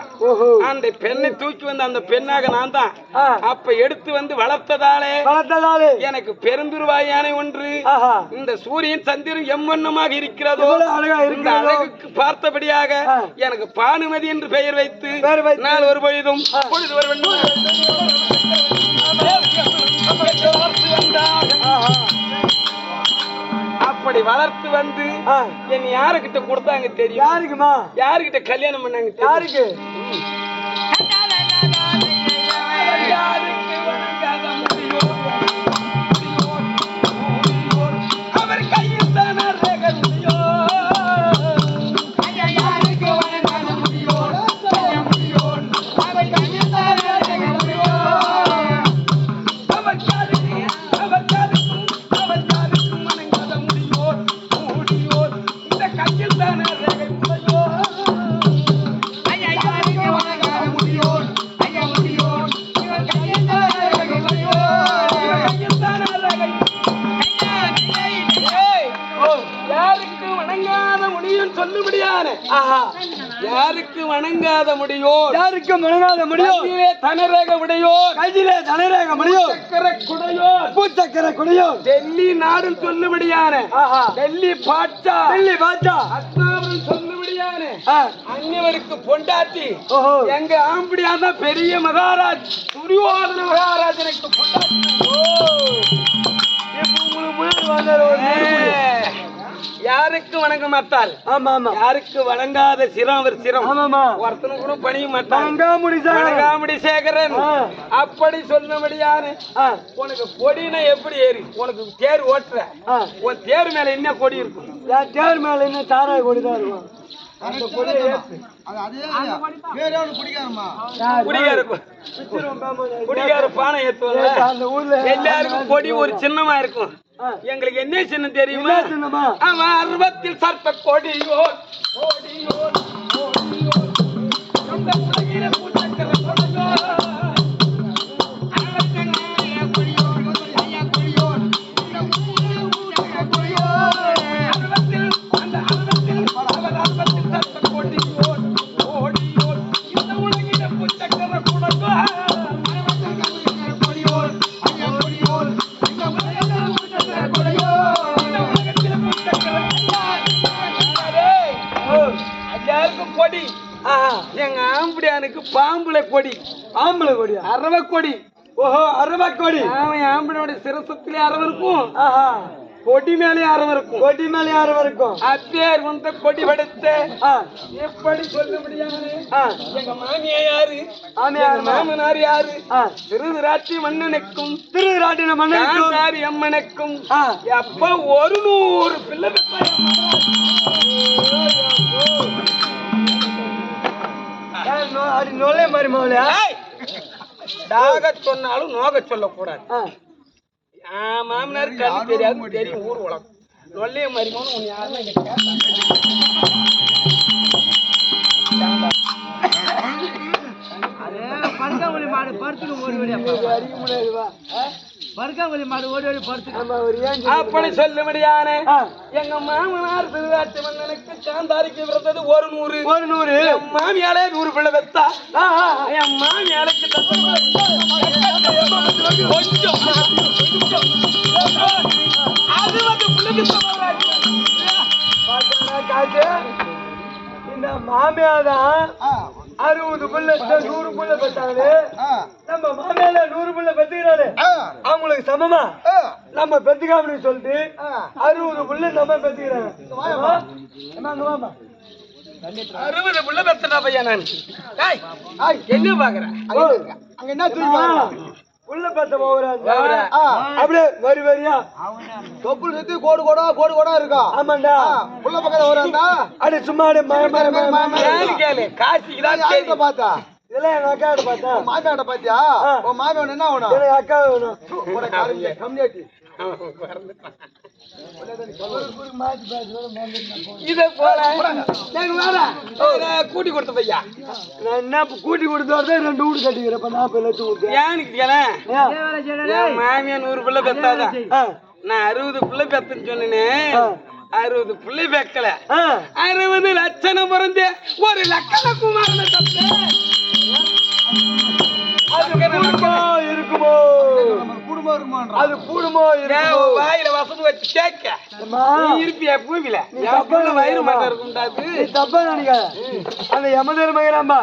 அந்த பெண்ணை தூக்கி வந்து அந்த பெண்ணாக நான் தான் அப்ப எடுத்து வந்து வளர்த்ததாலே எனக்கு பெருந்துருவாய் யானை ஒன்று இந்த சூரியன் சந்திரன் எவ்வண்ணமாக இருக்கிறதோ இந்த அழகுக்கு பார்த்தபடியாக எனக்கு பானுமதி என்று பெயர் வைத்து நான் ஒரு பொழுதும் பொழுது ஒரு அப்படி வளர்த்து வந்து என் யாருக்கிட்ட கொடுத்தாங்க தெரியும்? யாருக்கிட்ட கல்யாணம் பண்ணாங்க? யாருக்கு? அவர் கையில் தானே முடியும். ஆஹா யாருக்கு வணங்காத முடியோ யாருக்கும் வணங்காத முடியும் தனரேக முடியோ கையிலே தனரேக முடியும் சக்கர குடையோ பூச்சக்கர குடையும் டெல்லி நாடு சொல்லுபடியான ஆஹா டெல்லி பாட்சா டெல்லி பாட்சா அஸ்தாபுரம் சொல்லுபடியான ஆ அந்நியவருக்கு பொண்டாட்டி ஓஹோ எங்க ஆம்படியான பெரிய மகாராஜ் துரியோதன மகாராஜனுக்கு பொண்டாட்டி இப்போ உங்களுக்கு முன்னாடி வந்தாரு ஒரு யாருக்கு வணங்க மாட்டாள் ஆமா ஆமா யாருக்கு வணங்காத சிரம் அவர் சிரம் ஆமாமா ஒருத்தனு கூட பணிய மாட்டான் வணங்காமுடி சேகரன் அப்படி சொல்லும்படியான உனக்கு கொடினா எப்படி ஏறி உனக்கு தேர் ஓட்டுற உன் தேர் மேல என்ன கொடி இருக்கும் என் தேர் மேல என்ன தாராய் கொடிதான் இருக்கும் அந்த கொடியை ஏத்து. குடிகார பானை ஏத்துவாங்க அந்த ஊர்ல எல்லாருக்கும் கொடி ஒரு சின்னமா இருக்கும் எங்களுக்கு என்ன சின்னம் தெரியுமா சின்னமா அவன் அருவத்தில் சர்ப்ப கொடியோ கொடியோ கொடியோ சொந்த குலகிற பூச்சக்கர கொடியோ கொடி எங்க ஆம்படியானுக்கு பாம்புல கொடி ஆம்பளை கொடியா அரவ கொடி ஓஹோ அரவ கொடி அவன் ஆம்படியோட சிரசத்திலே அரவ இருக்கும் ஆஹா கொடி மேலே அரவ இருக்கும் கொடி மேல யாரும் இருக்கும் அப்பேர் வந்து கொடி படுத்த எப்படி சொல்ல முடியாது எங்க மாமியா யாரு ஆமையார் மாமனார் யாரு திருவிராட்சி மன்னனுக்கும் திருவிராட்டின மன்னனுக்கும் காந்தாரி அம்மனுக்கும் எப்ப 100 பிள்ளை அடி நொல்லே மாதிரி மோலையா தாக சொன்னாலும் நோக சொல்லக்கூடாது மாமனார் கண்ணு தெரியாது தெரியும் ஊர் உலகம் நொல்லைய மரிமோன்னு உன் யாருன்னா இங்க பருக்காமொழி மாடு பருத்துக்கு ஓடி ஓடி அறிய முடியாதுவா பருக்காமொழி மாடு ஓடி ஓடி பருத்துக்கு அப்படி சொல்லும்படியான எங்க மாமனார் திருவாட்சி மன்னனுக்கு காந்தாரிக்கு பிறந்தது 100 என் மாமியாலே 100 பிள்ளை பெத்தா என் மாமியாளுக்கு கொஞ்சம் அது வந்து பிள்ளை காட்டு இந்த மாமியாதான் 60 புள்ள 100 புள்ள பெற்றாங்க நம்ம மாமியால 100 புள்ள பெற்றுக்கிறாரு அவங்களுக்கு சமமா நம்ம பெற்றுக்காமனு சொல்லிட்டு 60 புள்ள நம்ம பெற்றுக்கிறாங்க 60 புள்ள பெத்தா பையன் நான் எங்க பாக்குறேன் அங்க என்ன தூக்கி உள்ள பத்த போகிறாங்க அப்படியே வரி வரியா தொப்புள் சுத்தி கோடு கோடா இருக்கா ஆமாண்டா உள்ள பக்கத்துல வராண்டா அடி சும்மா அடி கேளு காசிக்கு தான் பார்த்தா இதெல்லாம் எங்க அக்காவோட பார்த்தா மாமியாட்ட பாத்தியா உன் மாமியோட என்ன வேணும் எனக்கு அக்கா வேணும் கம்மியாட்டி இத போல கூட்டி கொடுத்த பையா நான் என்ன கூட்டி கொடுத்தா 2 வீடு கட்டிக்கிறேன் 40 லட்சம் ஏன் மாமியா 100 பிள்ளை பெத்தாதான் நான் 60 பிள்ளை பெத்துன்னு சொன்னேன் 60 பிள்ளை பெக்கல 60 லட்சணம் பிறந்து 1 லட்சண குமாரனை தப்பு இருக்குமோ அது கூடுமோ வாயில வசதி வச்சு கேட்க இருப்பியா பூமியில வயிறு மட்டும் இருக்கும்டாது தப்பா நினைக்காத அந்த யமதர்மகிராம்பா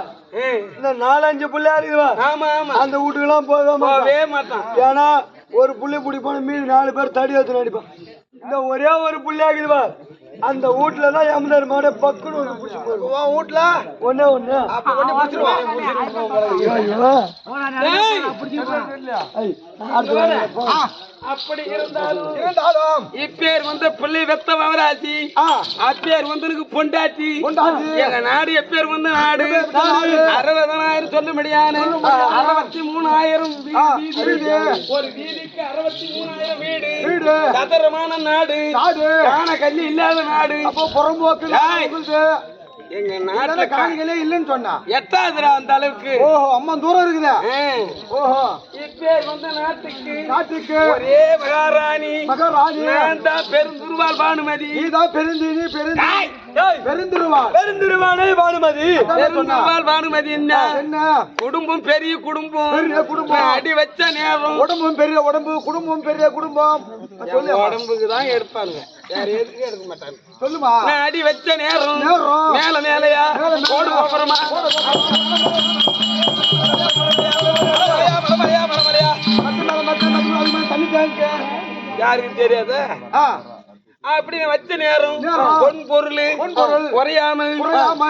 இந்த 4-5 புள்ளையா இருக்குவா ஆமா ஆமா அந்த வீட்டுக்கெல்லாம் போகவே மாட்டான் ஏன்னா ஒரு புள்ளி பிடிப்பான மீன் 4 பேர் தடி வச்சு நடிப்பான் இந்த ஒரே ஒரு புள்ளியா இருக்குதுவா அந்த வீட்டுலதான் யமதர்மாவோட பக்குன்னு ஒரு பிடிச்சி போயிருக்கும் வீட்டுல ஒண்ணு அப்படி இருந்தாலும் இப்பேர் வந்து பிள்ளை வெத்த மகராசி அப்பேர் வந்து பொண்டாட்டி எங்க நாடு எப்பேர் வந்து நாடு 60,000 சொல்ல முடியாது 63,000 ஒரு வீதிக்கு 63,000 வீடு சதுரமான நாடு காண கல்லி இல்லாத நாடு புறம்போக்கு எங்க நாட்டுல காணிகளே இல்லைன்னு சொன்னா எட்டாதுரா அந்த அளவுக்கு. ஓஹோ அம்மா தூரம் இருக்குதா? ஓஹோ இப்பேர் வந்த நாட்டுக்கு ஒரே மகாராணி நான் தான் பெருந்துருவாள் பானுமதி. நீதான் பெருந்துருவானே பானுமதி. பெருந்துருவாள் பானுமதி என்ன குடும்பம் பெரிய குடும்பம் அடி வச்ச நேரம் உடம்பும் பெரிய உடம்பு குடும்பம் பெரிய குடும்பம் உடம்புக்கு தான் எடுப்பாங்க, வேற எதுக்கும் எடுக்க மாட்டாங்க. சொல்லுமா நான் அடி வச்ச நேரம் மேல மேலையா ஓடு அப்புறமா யாருக்கு தெரியாத அப்படின்னு வச்ச நேரம் பொன் பொருள் குறையாமல்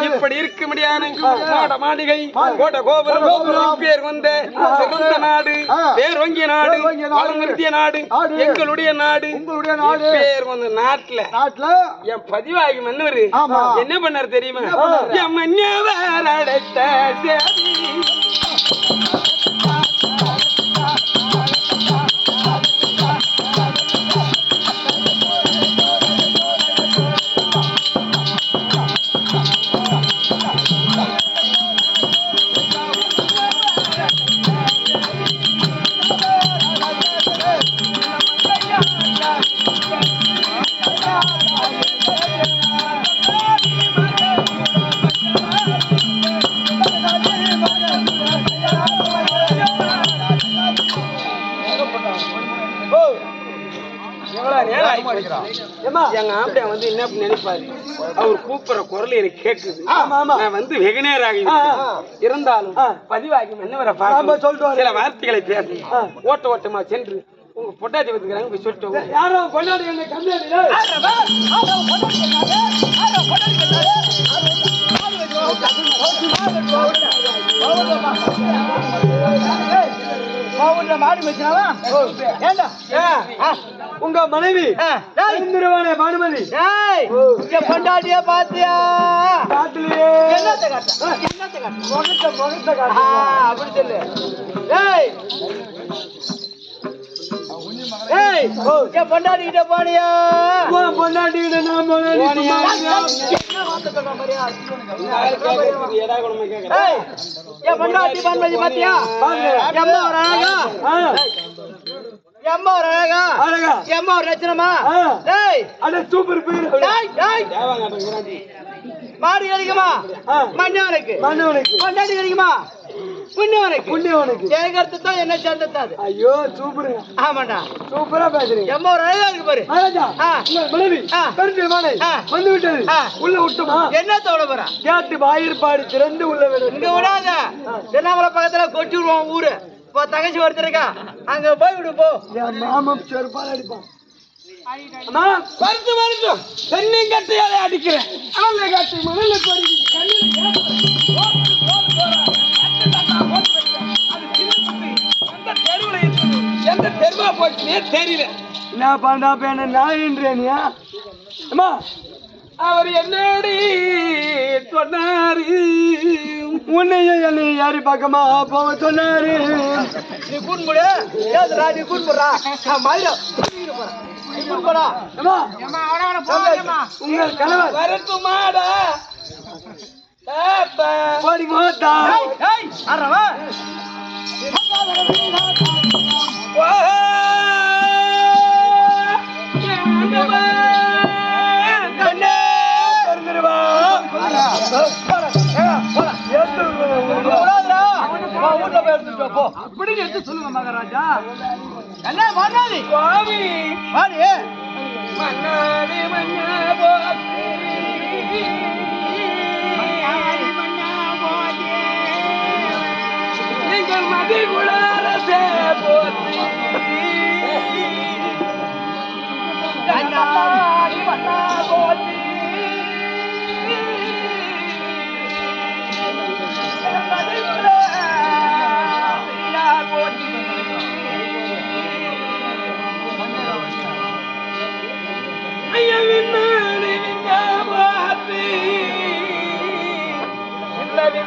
இப்படி இருக்க முடியாது. மாட மாளிகை கோட்டை கோபுரம் பேர் வந்த சிறந்த நாடு, பேர் வங்கிய நாடு, வளர்ந்திய நாடு, எங்களுடைய நாடு. பேர் வந்த நாட்டுல என் பதிவாகி மன்னவர் என்ன பண்ணாரு தெரியுமா? என் மன்னவர் அடைத்த எங்க ஆம்பளை வந்து என்ன நினைப்பாரு, அவர் கூப்பிடுற குரல் எனக்கு கேக்குது. நான் வந்து வெகு நேராக இருந்தாலும் பதிவாகி மன்னவரை பார்த்து சில வார்த்தைகளை பேசணும். ஓட்டமா சென்று உங்க பொட்டாட்டி வந்துக்கிறாங்க போய் சொல்லிட்டு யாரும் கொண்டாடி என்ன கம்மியாடி உங்க மனைவி பானுமதி கொண்டாடியா பாத்தியா காட்டுலயே அப்படி சொல்லு. பொண்டாடிக்கிட்ட போனியா? பொண்டாட்டிக்கிட்ட நான் பொண்டாட்டி பான்மதி பாத்தியா? எம்மா ஒரு அழகா எம்மா ஒரு லட்சணமா? சூப்பர் பேர். மாடு கிடைக்குமா? மன்னவனுக்கு பொண்டாட்டி கிடைக்குமா? புண்ணியவனுக்கு ஜெயகர்த்து தான் என்ன சேர்ந்தது. ஐயோ சூப்பர். ஆமாண்டா சூப்பரா பேசுறீங்க. எம்மா ஒரு அழகா இருக்கு பாரு. வந்து விட்டது உள்ள விட்டுமா? என்ன தோட போறா? கேட்டு வாயிற்பாடு திறந்து உள்ள வேணும். இங்க விடாத, திருவண்ணாமலை பக்கத்துல கொட்டி விடுவோம் ஊரு. இப்போ தங்கச்சி ஒருத்தர் இருக்கா, அங்க போய் விடு போ. மாமம் செருப்பால் அடிப்பான். வருத்தம் தென்னை கட்டையாலே அடிக்கிறேன். மணல கட்டி மணல எந்த தெருவா போச்சுனே தெரியல. என்ன பண்ணா பேன நாயின்றேனியா? அம்மா அவர் என்னடி சொன்னாரு, உன்னையும் என்னை யாரு பக்கமா போக சொன்னாரு. நீ கூட்டுடா, நீ கூட்டுறா உங்க கணவர் வரட்டுமாடா போடி மோத்தா அப்படின்னு எடுத்து சொல்லுங்க மகாராஜா. என்ன மன்னாடி சுவாமி வாடி மன்னாடி மன்னா போதி எங்கள் மதி குளாரசே போதி மன்னாடி மன்னா போதி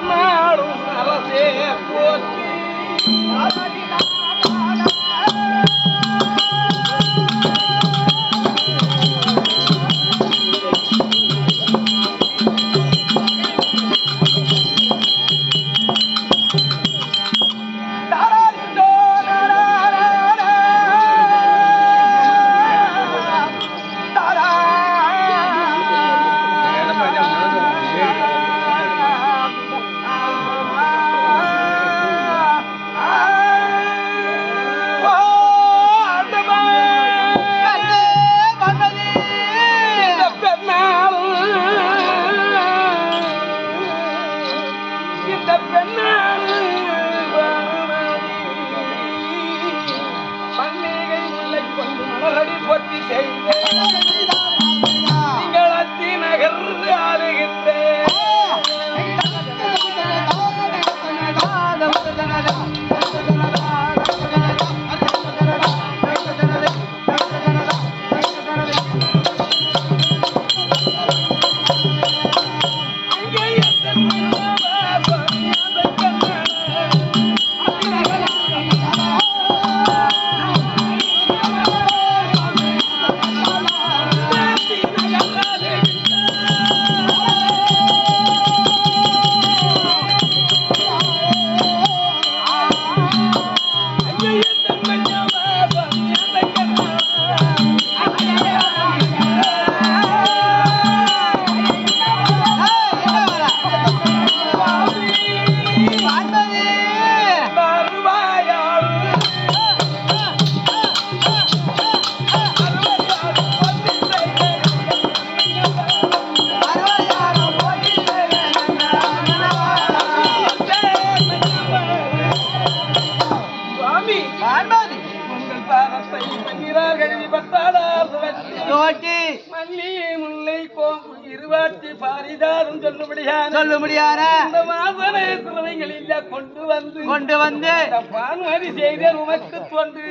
நாடும் அரசே போற்றி பாரிதாரும் சொல்லும்படியான இந்த வாசனை திரவைகள் இங்க கொண்டு வந்து பான்மதி செய்த உமக்கு தொண்டு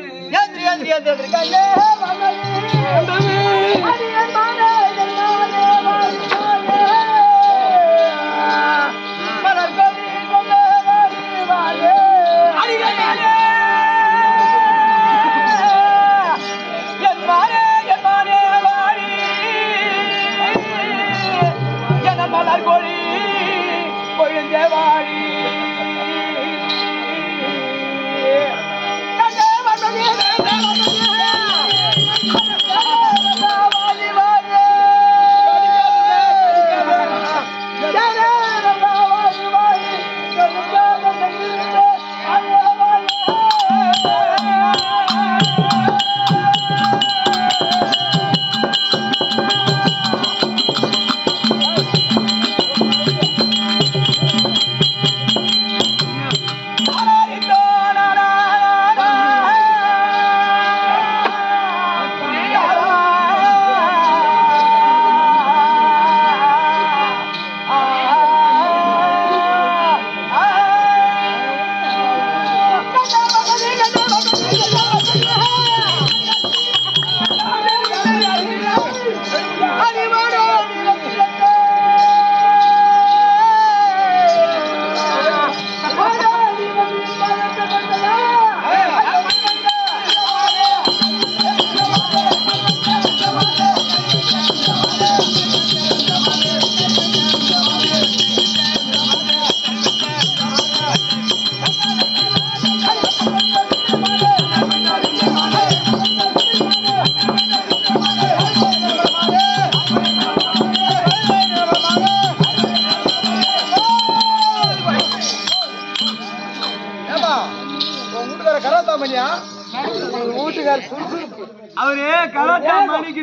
அவரு கலாட்டா மணிக்கு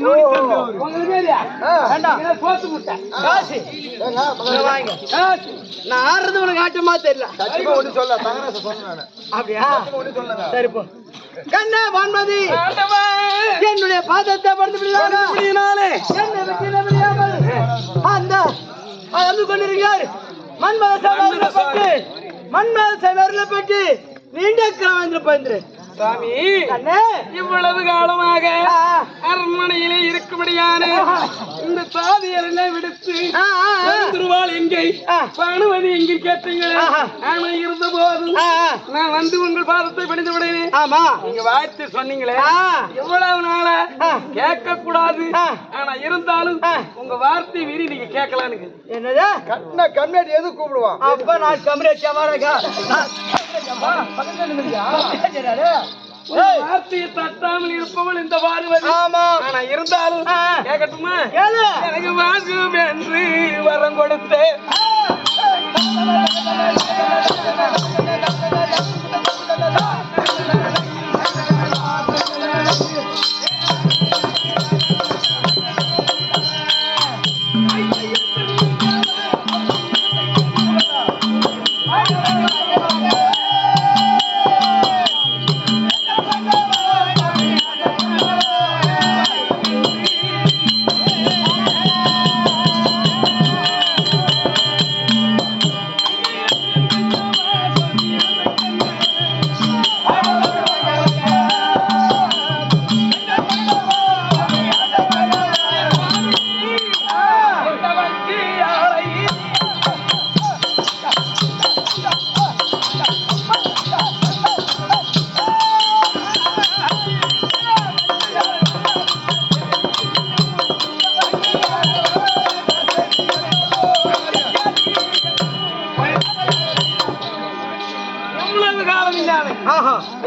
நான் ஆடுறது உனக்கு ஆட்டமா தெரியல. அப்படியா? சரி போ. கண்ணா வான்மதி என்னுடைய பாதத்தை அந்த வந்து கொண்டிருக்கிறார். மண்மேல் சவரில் பெற்று நீண்ட கிராமத்தில் பயந்து சாமி இவ்வளவு காலமாக அரண்மனையிலே இருக்கும்படியான இந்த சாதியரை விடுத்து திருவாள் எங்கே பணுவது எங்கே கேட்டீங்களே. ஆனா இருந்த போது நான் வந்து உங்கள் பாதத்தை படித்து விடுவேன். ஆமா நீங்க வாழ்த்து சொன்னீங்களே எவ்வளவு நாள கேட்க கூடாது. ஆனா இருந்தாலும் உங்க வார்த்தை மீறி நீங்க கேட்கலான்னு. என்னது கட்டின கம்யூனிட்டி எது கூப்பிடுவான்? அப்ப நான் கம்யூனிட்டி வார்த்தையை தட்டாமல் இருப்பவள் இந்த பார்வதி. ஆனா இருந்தாலும் கேட்கட்டுமா? எனக்கு வாங்கும் என்று வரம் கொடுத்தேன்.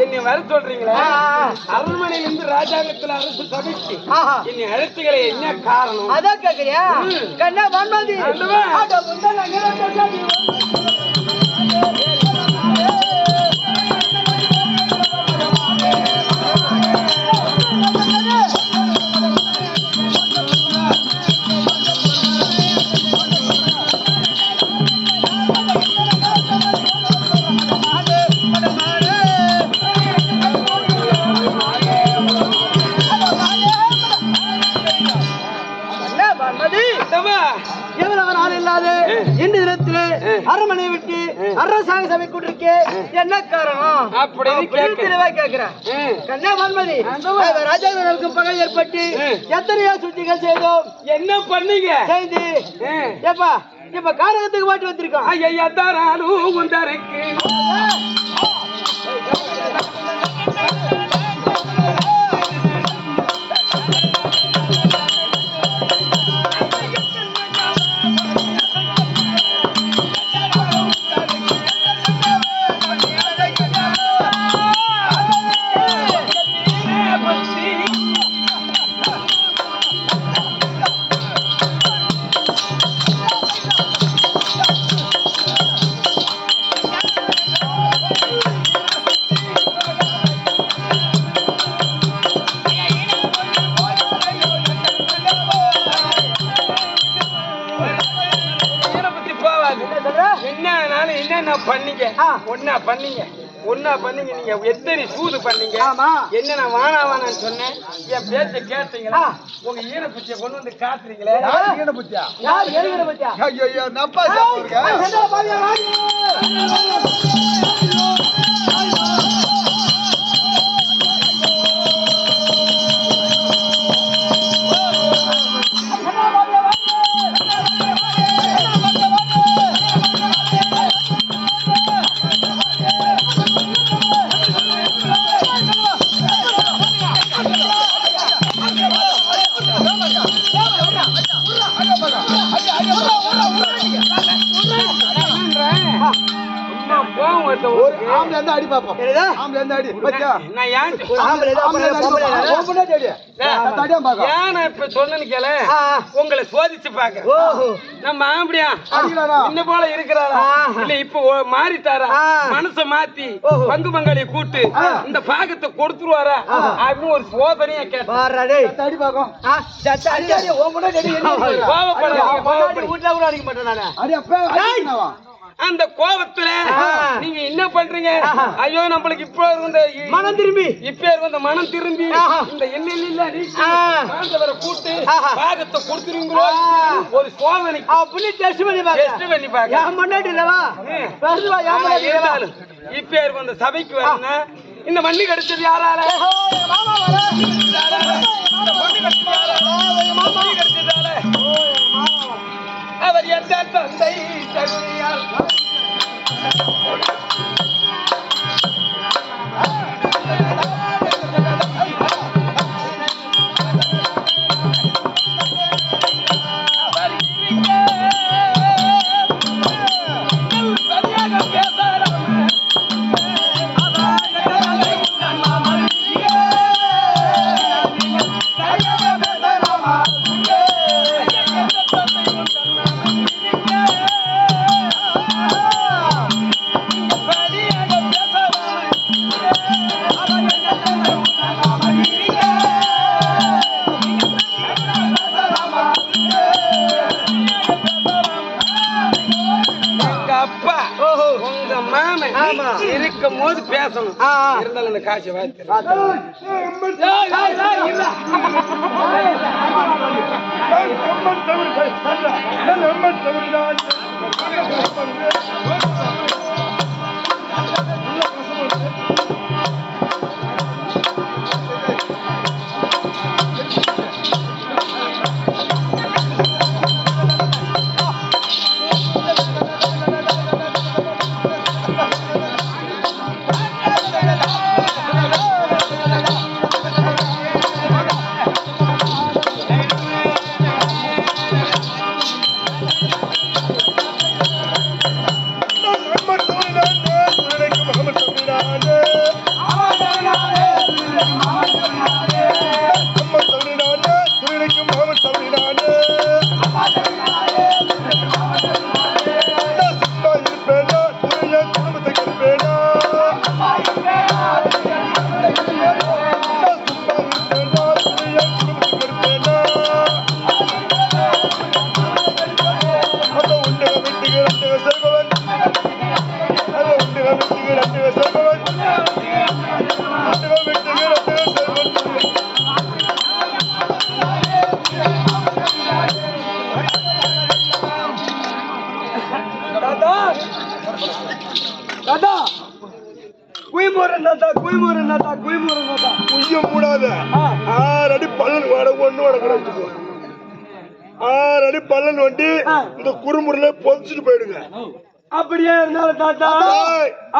என்னை வர சொல்றீங்களா? அரண்மனையிலிருந்து ராஜாங்கத்துல அரசு சபைக்கு என்னை அழைத்துகளை என்ன காரணம்? அதான் கேக்குறியா? கண்ணா வான்மதி எவ்வளவு அரண்மனை விட்டு அரசாங்க சபை கூட்டிருக்கே என்ன காரணம் அப்படின்னு தெளிவா கேக்குறேன். கண்ணா வான்மதி ராஜாவுக்கு பகை ஏற்பட்டு எத்தனையோ சுத்திகள் செய்தோம். என்ன பண்ணீங்க செய்து ஏப்பா இப்ப காரகத்துக்கு மாட்டி வந்திருக்கோம். ஐயா தாராலும் உந்தருக்கு என்ன பண்ணீங்க ஒன்னா பண்ணீங்க நீங்க எத்தனை சூது பண்ணீங்க என்ன நான் வானா வானான்னு சொன்னேன் என் பேச்ச கேட்டீங்களா உங்க ஈரப்பூச்சியை கொண்டு வந்து காட்டுறீங்களே அடி பாப்போம் அடி நான் ஏன் இப்ப சொன்னேன்னு கேள உங்களை சோதிச்சு பாக்க நம்ம ஆம்படியா இன்ன போல இருக்கிறாரா இல்ல இப்ப மாறிட்டாரா மனச மாத்தி பங்கு பங்காளிய கூட்டு இந்த பாகத்தை கொடுத்துருவாரா அப்படின்னு ஒரு சோதனையா கேட்டேன் அடி பாக்கும் அந்த கோபத்துல நீங்க என்ன பண்றீங்க ஐயோ நம்மளுக்கு இப்ப இருந்த மனம் திரும்பி இந்த எண்ணெயில கூட்டு பாகத்தை கொடுத்துருவீங்களோ ஒரு சோதனை அப்படி டெஸ்ட் பண்ணி இருந்தாலும் இப்ப இருக்க அந்த சபைக்கு வரணும் இந்த மண்ணு கிடைச்சது யாரால அவர் எந்த தந்தை தகுதியால் இருக்கும் போது பேசணும் இருந்தாலும் அந்த காசை வாய்த்து தாத்தா தாத்தா குயிமுறன் தாத்தா குயிமுறன் தாத்தா குயிமுறன் தாத்தா குய்ய மூடாத 6 அடி பல்லன் வாட ஒண்ணு வடக்கு 6 அடி பல்லன் வண்டி இந்த குறுமுறையில பொதிச்சுட்டு போயிடுங்க. அப்படியே இருந்தாலும் தாத்தா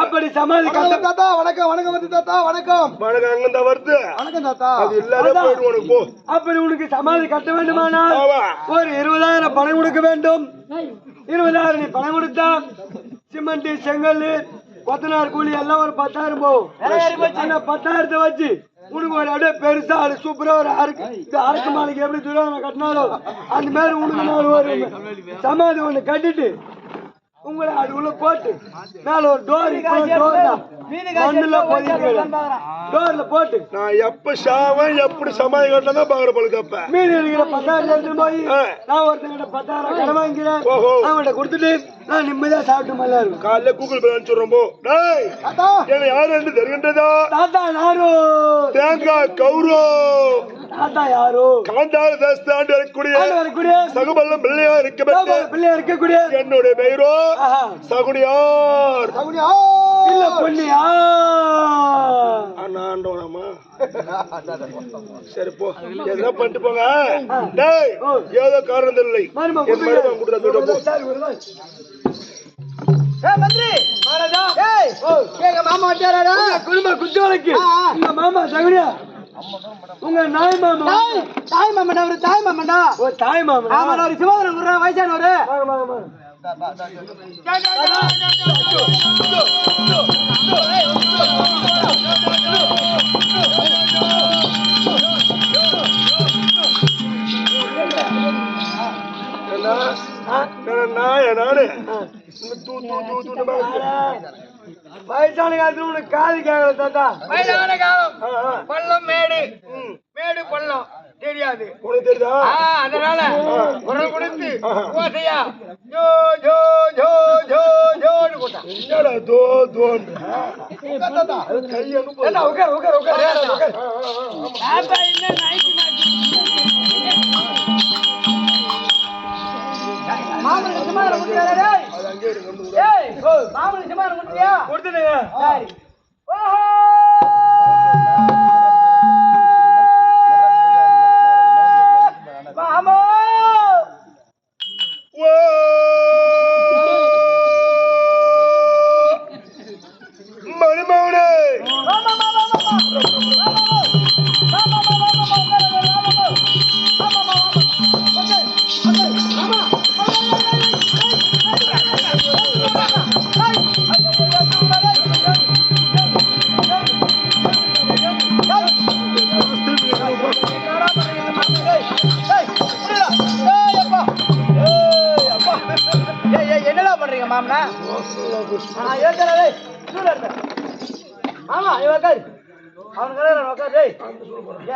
அப்படி சமாதி தாத்தா. வணக்கம் வணக்கம் வந்து தாத்தா வணக்கம் வணக்கம். அங்க வருது வணக்கம் தாத்தா. அது இல்லாத போயிடு உனக்கு போ. அப்படி உனக்கு சமாதி கட்ட வேண்டுமானால் ஒரு 20,000 பணம் கொடுக்க வேண்டும். 20,000 நீ பணம் கொடுத்தா சிமெண்ட் செங்கல் கொத்தனார் கூலி எல்லாம் ஒரு 10,000 போகும். 10,000 வச்சு உனக்கு ஒரு அப்படியே பெருசா அது சூப்பரா ஒரு அரக்கு மாலைக்கு எப்படி துரோகம் கட்டினாலும் அந்த மாதிரி உனக்கு ஒரு சமாதி ஒண்ணு கட்டிட்டு உங்களை அது உள்ள போட்டு மேல ஒரு டோர்ல போட்டு நான் எப்ப சாவன் எப்படி சமாதி கட்டினா பாக்குற பழுக்கப்ப மீன் இருக்கிற 10,000 எடுத்து போய் நான் ஒருத்தங்கிட்ட 10,000 கடன் வாங்கிக்கிறேன். அவங்கள்ட்ட கொடுத்துட்டு நான் நிம்மதியா சாப்பிட்டு நல்லா இருக்கும். காலையில கூகுள் பே அனுப்பிச்சுடுறோம் போ. என்ன யாரு என்று தெரிகின்றதா? தாத்தா யாரோ தேங்காய் கௌரோ தாத்தா யாரோ காண்டாறு தேசத்தாண்டு வரக்கூடிய சகுபல்லம் பிள்ளையா இருக்கக்கூடிய என்னுடைய பெயரோ சகுனியார். இல்ல பொன்னியா ஆண்டோனமா. சரி போ எதுனா பண்ணிட்டு போங்க. டேய் ஏதோ காரணம் தெரியல மாமா குடும்ப குஜோலைக்கு மாமா சகுனியா உங்க நாய் மாமா தாய் மாமண்டா ஒரு தாய் மாமண்டா ஒரு தாய் மாமண்டா ஆமா ஒரு சிவகரம் குறா வயசானவரு வயசான காலத்துல உனக்கு காது கேட்கல தாத்தா. வயசான காலம் பள்ளம் மேடு மேடு பள்ளம் தெரியாது உனக்கு தெரியுதா? அதனால குரல் கொடுத்து ஓசையா ஜோ ஜோ ஜோ ஜோ ஜோன்னு போட்டான். என்னடா தோ தோன்னு கையனு உட்கார் உட்கார் உட்கார். மாமன் சுமார முடியாதே. ஏய் மாமன் சுமார முடியா கொடுத்துடுங்க. சரி ஓஹோ மாமா ஓ மணிமௌனே மாமா மாமா என்னடா பண்றீங்க மாமனா? ஆமா உட்காரு அவன் கடையில உட்காரு.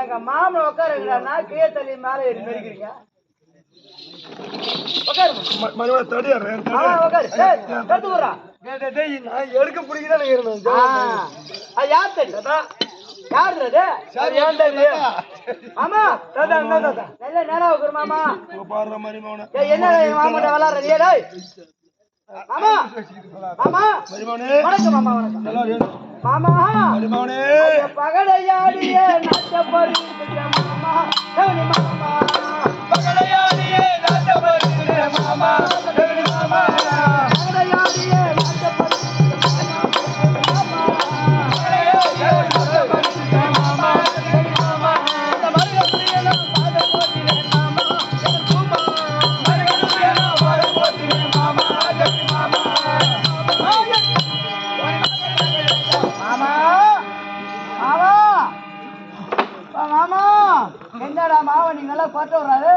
எங்க மாமன் உட்காருங்கண்ணா கீழே தள்ளி மேலே ஏறி மெரிக்கிறீங்க. எடுக்க பிடிக்குதான் யார் தடி யாரு ஆமா தாத்தா நல்ல நேரம் உட்காரு மாமா. என்ன மாமாட்ட விளாடுறீங்க? மாமா மாமா வணக்கம் மாமா வணக்கம் மாமா. பகடையாடிய நாட்டப்படி மாமா மாமா பகடையாடிய நாட்டப்படி மாமா மாமா பகடையாடிய நாட்டப்படி என்னடா மாவ நீங்க நல்லா பட்டு வர்றாரு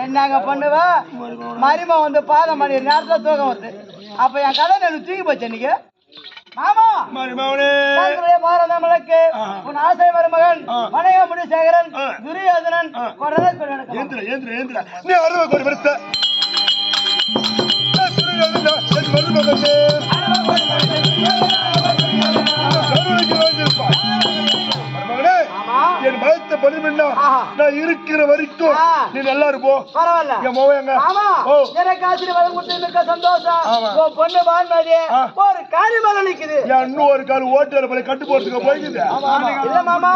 என்னங்க பண்ணுவ மரிமா வந்து பாதம் பண்ணி நேரத்துல தூக்கம் வருது. அப்ப என் கதை எனக்கு தூக்கி போச்சு இன்னைக்கு மாமா. பாரதமலுக்கு உன் ஆசை மருமகன் மனைய முடிசேகரன் துரியோதனன் என் மதத்தை வேண்டாம். நான் இருக்கிற வரைக்கும் நீ நல்லா இருப்போ. பரவாயில்ல. என் மோவ எங்க? ஆமா. எனக்கு ஆசீர்வாதம் கொடுத்து சந்தோஷம். உன் பொண்ணு வாழ்நாதே ஒரு காரியமாக நிக்குது. இன்னும் ஒரு கால் ஓட்டுற போல கட்டு போறதுக்கு போய்க்குது. இல்ல மாமா,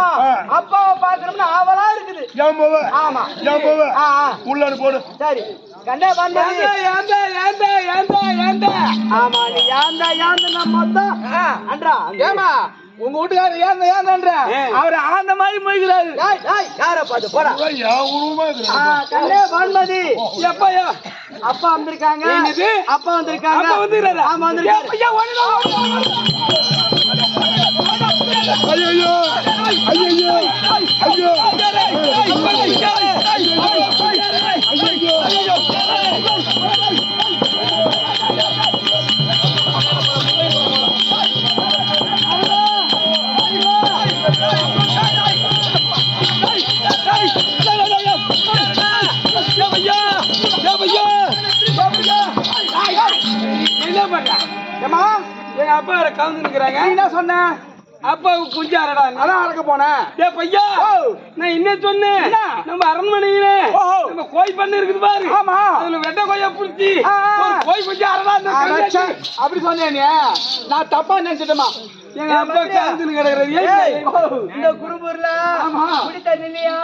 அப்பாவை பாக்கணும்னு ஆவலா இருக்குது. என் மோவ? ஆமா. என் மோவ உள்ள போடு. சரி. கண்ணே வாழ்நாதே. ஆமா, நீ ஏந்த மொத்தம் அன்றா. ஏமா உங்க வீட்டுக்காரர் ஏந்த அவரு ஆந்த மாதிரி மொய்கிறாரு. யார பாத்து போடா. கண்ணே வான்மதி. எப்பயா அப்பா வந்திருக்காங்க? அப்பா வந்திருக்காங்க. ஆமா வந்திருக்காங்க. ஐயோ ஐயோ ஐயோ எங்க அப்பா கவுந்துக்கிறாங்க. என்ன சொன்ன? அப்பாவுக்கு குஞ்சு அரடா. அதான் அறக்க போனேன். பையா நான் என்ன சொன்னேன்? நம்ம அரண்மனையில நம்ம கோய் பண்ண இருக்குது பாரு. ஆமா, அதுல வெட்ட கோய புடிச்சி கோய் குஞ்சு அரடா அப்படி சொன்னேன். நான் தப்பா நினைச்சிட்டேமா. எங்க அப்பா கவுந்துன்னு கிடக்குறது இந்த குருபூர்ல குடி தண்ணி இல்லையா,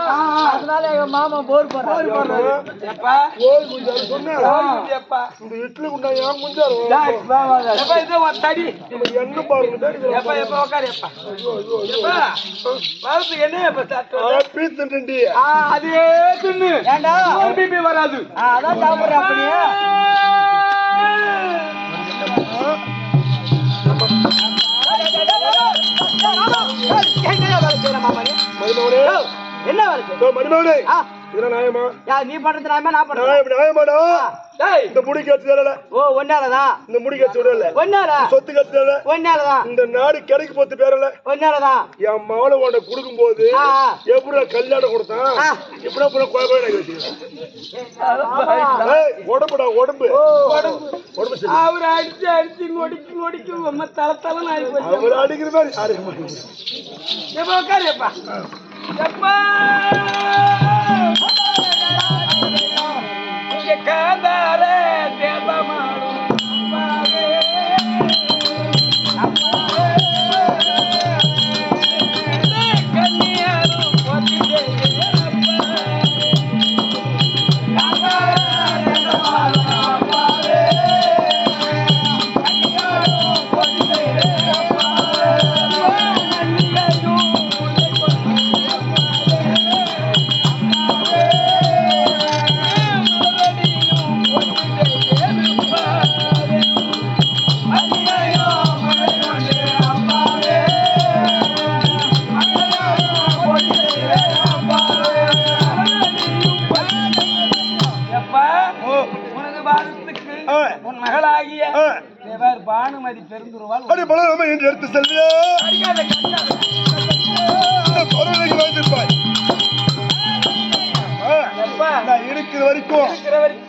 அதனால எங்க மாமா போர் போடுறாரு. எப்பா ஓய் குஞ்சாரு சொன்னேன். எப்பா இந்த இட்லி குண்டா ஏன் குஞ்சாரு? எப்பா இது ஒரு தடி என்ன பாருங்க. எப்பா எப்பா உட்காரு. எப்பா எப்பா வரதுக்கு என்ன எப்ப சாப்பிட்டு பீஸ் தின்னுடி. அதே தின்னு. ஏண்டா பிபி வராது. அதான் சாப்பிடுற. அப்படியே என்ன வேலை மருமகனே, இதெல்லாம் நியாயமா? நீ பண்றது நியாயமா? நான் பண்றேன் நியாயமாடா? இந்த முடி கட்சி ஓ ஒன்னாலதான். இந்த முடி கட்சி விடல. ஒன்னால சொத்து கட்சி ஒன்னாலதான். இந்த நாடு கிடைக்கு போத்து பேரல. ஒன்னாலதான். என் மவளை உன்னை கொடுக்கும் போது எப்படி கல்யாணம் கொடுத்தான் இப்படி உடம்புடா உடம்பு உடம்பு சரி. அவரை அடிச்சு அடிச்சு நொடிக்கு நொடிக்கு ரொம்ப தலை தலை அவர் அடிக்கிற மாதிரி யாருக்கு மாட்டேங்குது. எப்ப உட்காரு. எப்பா எப்பா காந்தார தேவமாடும் கன்னியாரும் உன் மகளாகிய பானுமதி பெருந்துருவாள் என்று எடுத்து செல்வியா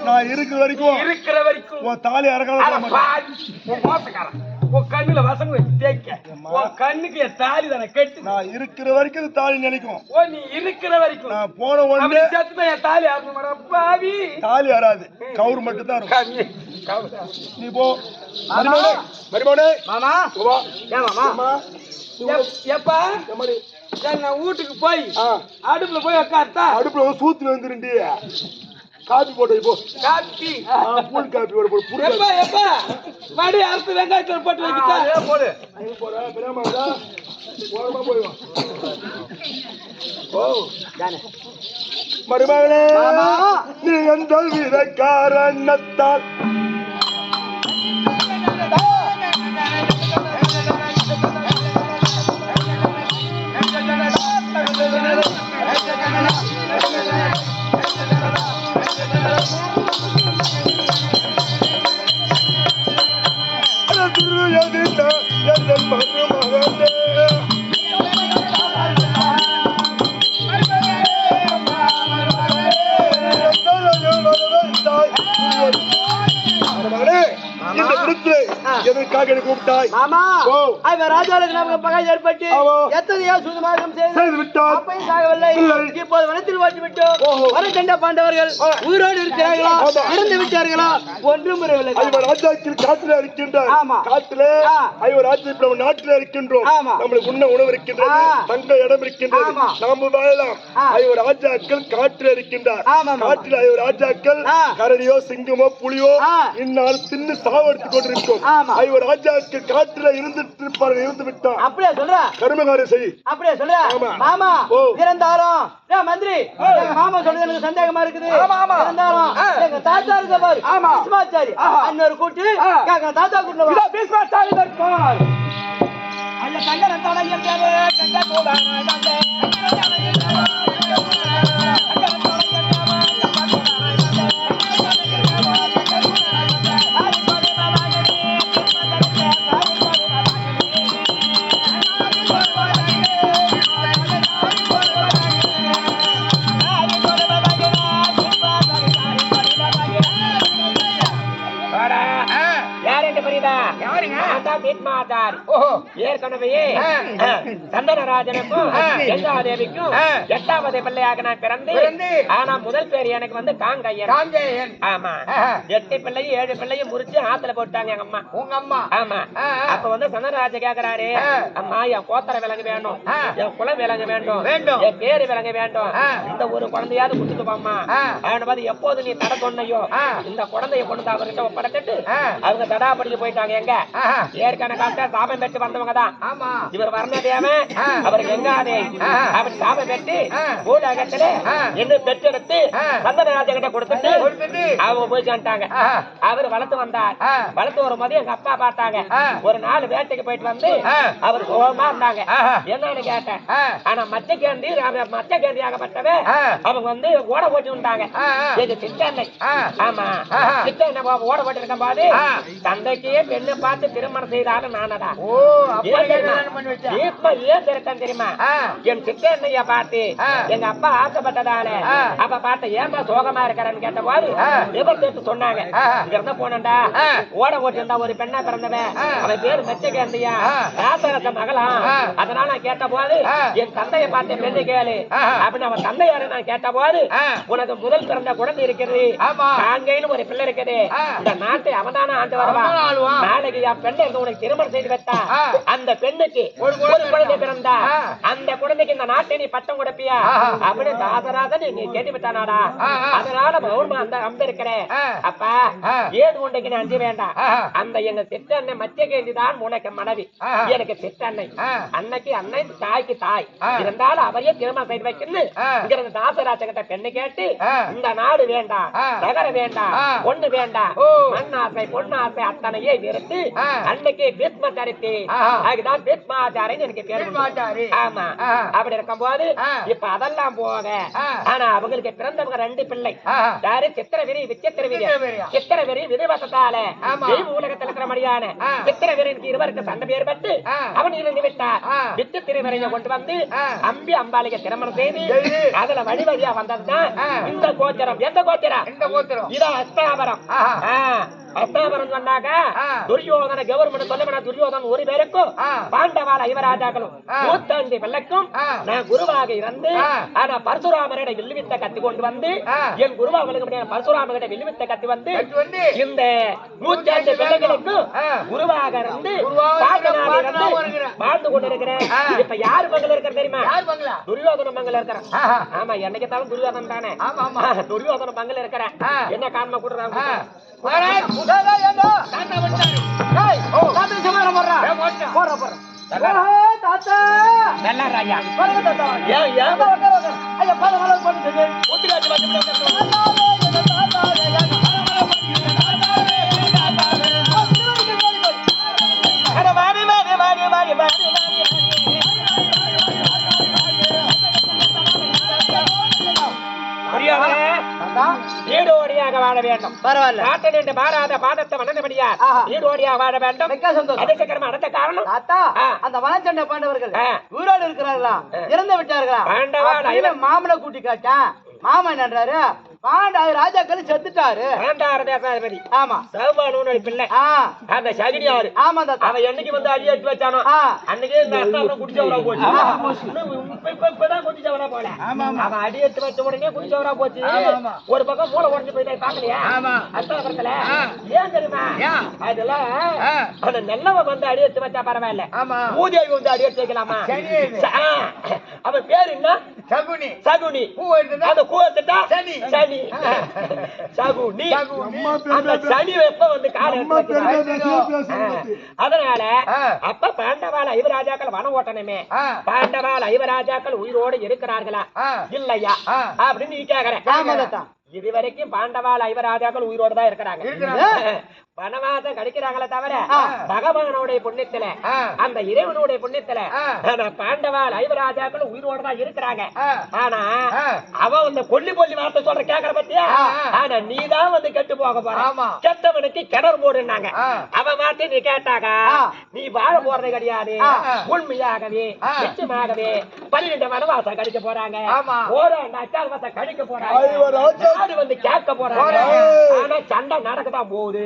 நான் இருக்கிற வரைக்கும் உன் தாலி அரகாலம் உன் கண்ணுல வசம் வச்சு தேய்க்க. உன் கண்ணுக்கு என் தாலி தானே கட்டு. நான் இருக்கிற வரைக்கும் தாலி நினைக்கும். ஓ நீ இருக்கிற வரைக்கும். நான் போன உடனே சேர்த்துதான் என் தாலி ஆரணும். பாவி தாலி ஆறாது, கவுர் மட்டும் தான் இருக்கும். நீ போ மரிமோனே. மாமா ஏன் மாமா எப்பா நான் வீட்டுக்கு போய் அடுப்புல போய் உட்கார்த்தா அடுப்புல சூத்து வந்துருண்டி. காபி போட்டு இப்போ காப்பி பூல் காபி போடு. எப்பா எப்பா மடி அறுத்து வெங்காயத்தை போட்டு வைக்கிட்டா போடு. போற பிரேமாடா ஓரமா போய் வா. ஓ தானே மருமகளே, நீ எந்த வித காரணத்தால் இந்த விருத்திலே எதற்காக எனக்கு கூப்பிட்டாய்? ஆமா ஓ அவன் ராஜாவுக்கு நமக்கு பகை ஏற்பட்டு எத்தனையோ சூதுமார்க்கம் செய்து விட்டார். அப்பையும் சாகவில்லை. இப்போது வனத்தில் ஓட்டி விட்டோம். வரச்சண்ட பாண்டவர்கள் உயிரோடு இருக்கிறார்களா இறந்து விட்டார்களா ஒன்றும் புரியவில்லை. ஐவர் ராஜாக்கள் காட்டிலே இருக்கின்றார். காட்டிலே ஐவர் ராஜ்யத்தில் நாட்டிலே இருக்கின்றோம். நம்மளுக்கு உண்ண உணவு இருக்கின்றது, தங்க இடம் இருக்கின்றது, நாம வாழலாம். ஐவர் ராஜாக்கள் காட்டிலே இருக்கின்றார். காட்டில் ஐவர் ராஜாக்கள் கரடியோ சிங்கமோ புலியோ இந்நாள் தின்னு சாவடித்துக் கொண்டிருக்கும். ஐவர் ராஜாக்கள் காட்டில இருந்து விட்டார். அப்படியே சொல்ற கருமகாரியம் செய். அப்படியே சொல்ற மாமா இருந்தாலும் மந்திரி மாமா சொல்றது எனக்கு சந்தேகமா இருக்குது. இருந்தாலும் எங்க தாத்தா இருக்க பாரு பீஷ்மாச்சாரி அன்னொரு கூட்டு தாத்தா கூட்டு பீஷ்மாச்சாரி இருப்பார். அந்த சங்கர தலையம் ஏற்கனவே சந்தனராஜனுக்கும் கங்காதேவிக்கும் 8வது பிள்ளையாக நான் பிறந்து ஆனா முதல் பேர் எனக்கு வந்து காங்கையன். ஆமா 8 பிள்ளையும் 7 பிள்ளையும் முறிச்சு ஆத்துல போட்டாங்க எங்க அம்மா. உங்க அம்மா? ஆமா. அப்ப வந்து சந்தனராஜ கேக்குறாரு, அம்மா என் கோத்தர விலங்கு வேணும், என் குலம் விலங்கு வேண்டும், என் பேரு விலங்கு வேண்டும், இந்த ஒரு குழந்தையாவது குடுத்துட்டு போமா. அவனை பார்த்து எப்போது நீ தடை சொன்னையோ இந்த குழந்தைய கொண்டு அவர்கிட்ட ஒப்படைச்சிட்டு அவங்க தடாபடிக்கு போயிட்டாங்க. எங்க ஏற்கனவே காட்ட சாபம் பெற்று வந்தவங்க தான். இவர் வர்ணதேவ அவர் கங்காதே அவர் சாபம் பெற்று பூலகத்திலே என்ன பெற்றெடுத்து சந்தனராஜ கிட்ட கொடுத்துட்டு அவங்க போய் சேர்ந்தாங்க. அவர் வளர்த்து வந்தார். வளர்த்து வரும்போது எங்க அப்பா பார்த்தாங்க. ஒரு நாள் வேட்டைக்கு போயிட்டு வந்து அவர் சோகமா இருந்தாங்க. என்னன்னு கேட்டேன். ஆனா மச்ச கேண்டி ஆகப்பட்டவ அவங்க வந்து ஓட ஓட்டி இருந்தாங்க. எங்க சித்தன்னை. ஆமா சித்தன்னை ஓட ஓட்டி இருக்கும் போது தந்தைக்கே பெண்ணை பார்த்து திருமணம் செய்தாலும் நானடா. ஏன் திருத்தம் தெரியுமா? என் சித்தன்னைய பார்த்து எங்க அப்பா ஆசைப்பட்டதால அப்ப பார்த்த ஏமா சோகமா இருக்கிறன்னு கேட்ட போது விபத்து சொன்னாங்க. இங்க இருந்தா போனண்டா ஓட ஓட்டி இருந்தா ஒரு பெண்ணா பிறந்தவன் அவன் பேரு மெச்சகேந்தியா ராசரச மகளா. அதனால நான் கேட்ட போது என் தந்தையை பார்த்த பெண்ணு கேளு அப்படின்னு அவன் தந்தையாரு நான் கேட்ட போது உனக்கு முதல் பிறந்த குழந்தை இருக்கிறது காங்கைன்னு ஒரு பிள்ளை இருக்குது. இந்த நாட்டை அவதான ஆண்டு வருவான். நாளைக்கு என் பெண்ணை இருந்து உனக்கு திருமணம் செய்து வைத்தா அந்த பெண்ணுக்கு ஒரு குழந்தை பிறந்தா அந்த குழந்தைக்கு இந்த நாட்டை நீ பட்டம் கொடுப்பியா அப்படின்னு தாசராஜன் நீ கேட்டு விட்டானாடா. அதனால அந்த அம்ப இருக்கிற அப்பா ஏது உண்டைக்கு நீ அஞ்சு வேண்டாம். அந்த எங்க சித்தன்னை மத்திய கேள்விதான் உனக்கு மனைவி, எனக்கு சித்தன்னை. அன்னைக்கு அன்னை தாய்க்கு தாய் இருந்தாலும் அவரையே திருமணம் செய்து வைக்கணும். தாசராஜகிட்ட பெண்ணு கேட்டு இந்த நாடு வேண்டாம், நகர வேண்டாம், ஒண்ணு வேண்டாம், மண்ணாசை பொன்னாசை அத்தனையே நிறுத்து அன்னைக்கு பீஷ்மாச்சாரித்தி அதுதான் பீஷ்மாச்சாரின்னு எனக்கு பேர். ஆமா அப்படி இருக்கும் போது இப்ப அதெல்லாம் போக ஆனா அவங்களுக்கு பிறந்தவங்க 2 பிள்ளை. யாரு? சித்திரவெறி விசித்திரவெறி. சித்திரவெறி விதிவசத்தால உலகத்தில் இருக்கிற மடியான சித்திரவெறிக்கு இருவருக்கு சண்டை பேர் பட்டு அவன் இருந்து விட்டார். விசித்திரவெறியை கொண்டு வந்து அம்பி அம்பாலிக்கு திருமணம் செய்து அதுல வழி வழியா வந்ததுதான் இந்த கோச்சரம். எந்த கோச்சரம்? இதான் அஸ்தாபரம். அஸ்தாபரம் சொன்னாங்க துரியோதன கவர்மெண்ட் சொல்ல துரியோதன் ஒரு பேருக்கும் பாண்டவால யுவராஜாக்களும் 105 பிள்ளைக்கும் நான் குருவாக இருந்து ஆனா பரசுராமரிட வில்லுவித்த கத்தி கொண்டு வந்து என் குருவாக பரசுராமரிட வில்லுவித்த கத்தி வந்து இந்த 105 பிள்ளைகளுக்கும் குருவாக இருந்து வாழ்ந்து கொண்டிருக்கிறேன். இப்ப யாரு பங்கல இருக்கிற தெரியுமா? துரியோதன பங்கல இருக்கிறேன். ஆமா என்னைக்கு தாலும் துரியோதன் தானே. துரியோதன பங்கல இருக்கிறேன். என்ன காரணமா கூடுறாங்க? நீடோடியாக வாழ வேண்டும். பரவாயில்ல நாட்டில் என்று மாறாத பாதத்தை வணங்கபடியா நீடோடியாக வாழ வேண்டும். அதிசயகரமா அடுத்த காரணம் அந்த வனச்சண்டை பாண்டவர்கள் உயிரோடு இருக்கிறார்களா இறந்து விட்டார்களா? மாமனை கூட்டி காட்டா மாமா என்னன்றாரு ராஜாக்கள் செத்துட்டாரு. தேசாதிபதி ஆமா சௌபானு பிள்ளை அந்த சகினியாரு ஆமா அவன் என்னைக்கு வந்து அடி எடுத்து வச்சானோ அன்னைக்கே இந்த அஸ்தாபுரம் குடிச்சவரா போச்சு. இப்பதான் குடிச்சவரா போல அவன் அடி எடுத்து வச்ச உடனே குடிச்சவரா போச்சு. ஒரு பக்கம் மூளை உடஞ்சு போய் பாக்கலையா அஸ்தாபுரத்துல? ஏன் தெரியுமா? அதெல்லாம் அந்த நல்லவன் வந்து அடி எடுத்து வச்சா பரவாயில்ல, பூதேவி வந்து அடி எடுத்து வைக்கலாமா? அவன் பேரு என்ன? சகுனி. சகுனி அந்த கூவத்துட்டா சனி. சனி சகுனி. அந்த சனி எப்ப வந்து அதனால அப்ப பாண்டவால ஐவராஜாக்கள் வனம் ஓட்டணுமே, பாண்டவால ஐவராஜாக்கள் உயிரோடு இருக்கிறார்களா இல்லையா அப்படின்னு நீ கேக்குற. இதுவரைக்கும் பாண்டவால ஐவராஜாக்கள் உயிரோடு தான் இருக்கிறாங்க. வனவாசம் கடிக்கிறாங்களே தவிர பகவானுடைய புண்ணியத்துல அந்த இறைவனுடைய புண்ணியத்துல பாண்டவால் ஐவராஜாக்கள் உயிரோடு தான் இருக்கிறாங்க. ஆனா அவன் அந்த கொல்லி பொல்லி வார்த்தை சொல்ற கேக்குற பத்தியா? ஆனா நீதான் வந்து கெட்டு போக போற. கெட்டவனுக்கு கிணறு போடுனாங்க. அவன் வார்த்தை நீ கேட்டாக நீ வாழ போறது கிடையாது. உண்மையாகவே நிச்சயமாகவே 12 வனவாசம் கடிக்க போறாங்க. ஒரு அச்சாரவாசம் கடிக்க போறாங்க. வந்து கேட்க போறாங்க. ஆனா சண்டை நடக்கதான் போகுது.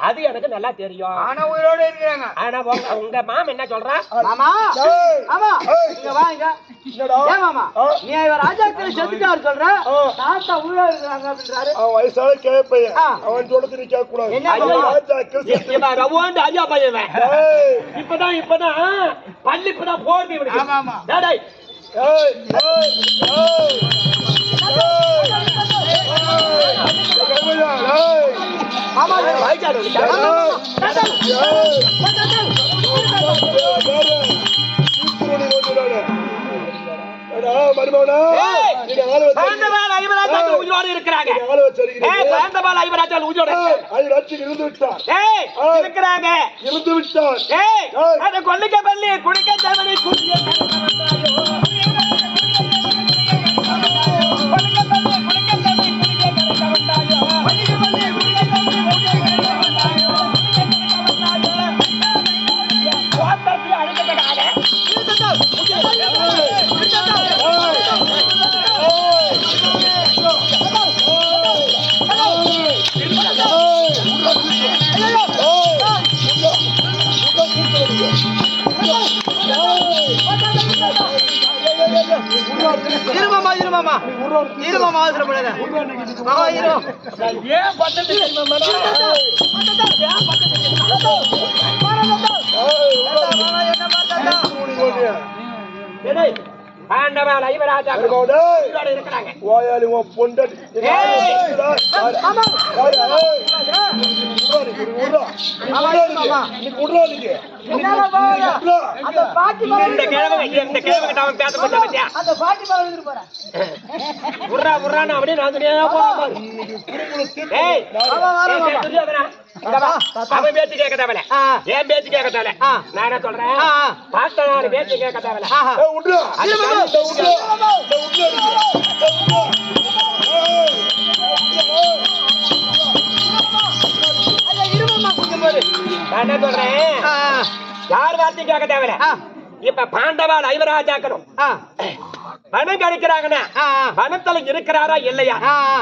அது எனக்கு நல்லா தெரியும். ஆனா உயிரோட இருக்கிறாங்க. ஆனா உங்க மாமா என்ன சொல்றா? மாமா மாமா இங்க வாங்க. ஏன் மாமா நீ ராஜாக்கள் செத்துட்டாரு சொல்ற? தாத்தா உயிரோட இருக்காங்க அப்படின்றாரு. அவன் வயசான கேப்பைய அவன் சொல்றது நீ கேட்க கூடாது. ராஜாக்கள் இவன் ரவோண்டு ஐயா பையன். இப்பதான் பள்ளி இப்பதான் போறது இவனுக்கு. ஆமா டேய் ஏய் ஏய் ஆமா வாய்ச்சாடு உயிரோடு இருக்கிறாங்க. இருந்து விட்டார். கொல்லிக்க பள்ளி குடிக்க தேவனை பாண்டவால் ஐவராஜாக்கள் இருக்கிறாங்க. அவன் பேச்சு கேட்க தேவையில்ல, என் பேச்சு கேட்க தேவையில்ல. நான் என்ன சொல்றேன், பாஸ்டர் பேச்சு கேட்க தேவையில்ல. நான் என்ன சொல்றேன், யார் வார்த்தை கேட்க தேவையில்ல. இப்ப பாண்டவால் ஐவராஜாக்களும் வனம் கடிக்கிறாங்கன்னா வனத்துல இருக்கிறாரா இல்லையா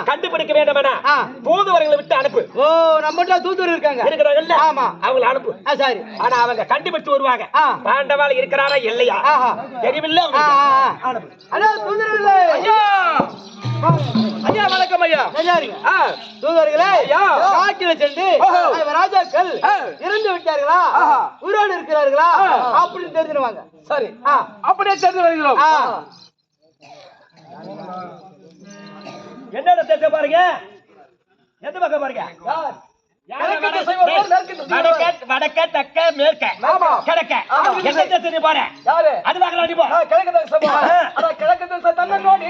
கண்டுபிடிக்க வேண்டும்னா தூதுவர்களை விட்டு அனுப்பு. ஓ நம்மகிட்ட தூதுவர் இருக்காங்க இருக்கிறாங்கல்ல, ஆமா அவங்களை அனுப்பு. சரி. ஆனா அவங்க கண்டுபிடிச்சு வருவாங்க பாண்டவால் இருக்கிறாரா இல்லையா தெரியவில்லை. ஐயா வணக்கம் ஐயா. தூதுவர்களே காட்டில சென்று ராஜாக்கள் இறந்து விட்டார்களா உயிரோடு இருக்கிறார்களா அப்படின்னு தெரிஞ்சிருவாங்க. சரி அப்படியே தெரிஞ்சு வருகிறோம். என்னோட சேர்த்து பாருங்க, எந்த பக்கம் பாருங்க, வடக்க தெக்க மேற்க கிழக்க எந்த தேசம் பாரு அது பார்க்கலாம். அடிப்பா கிழக்கு தேசம், கிழக்கு தேசம் தன்னை நோடி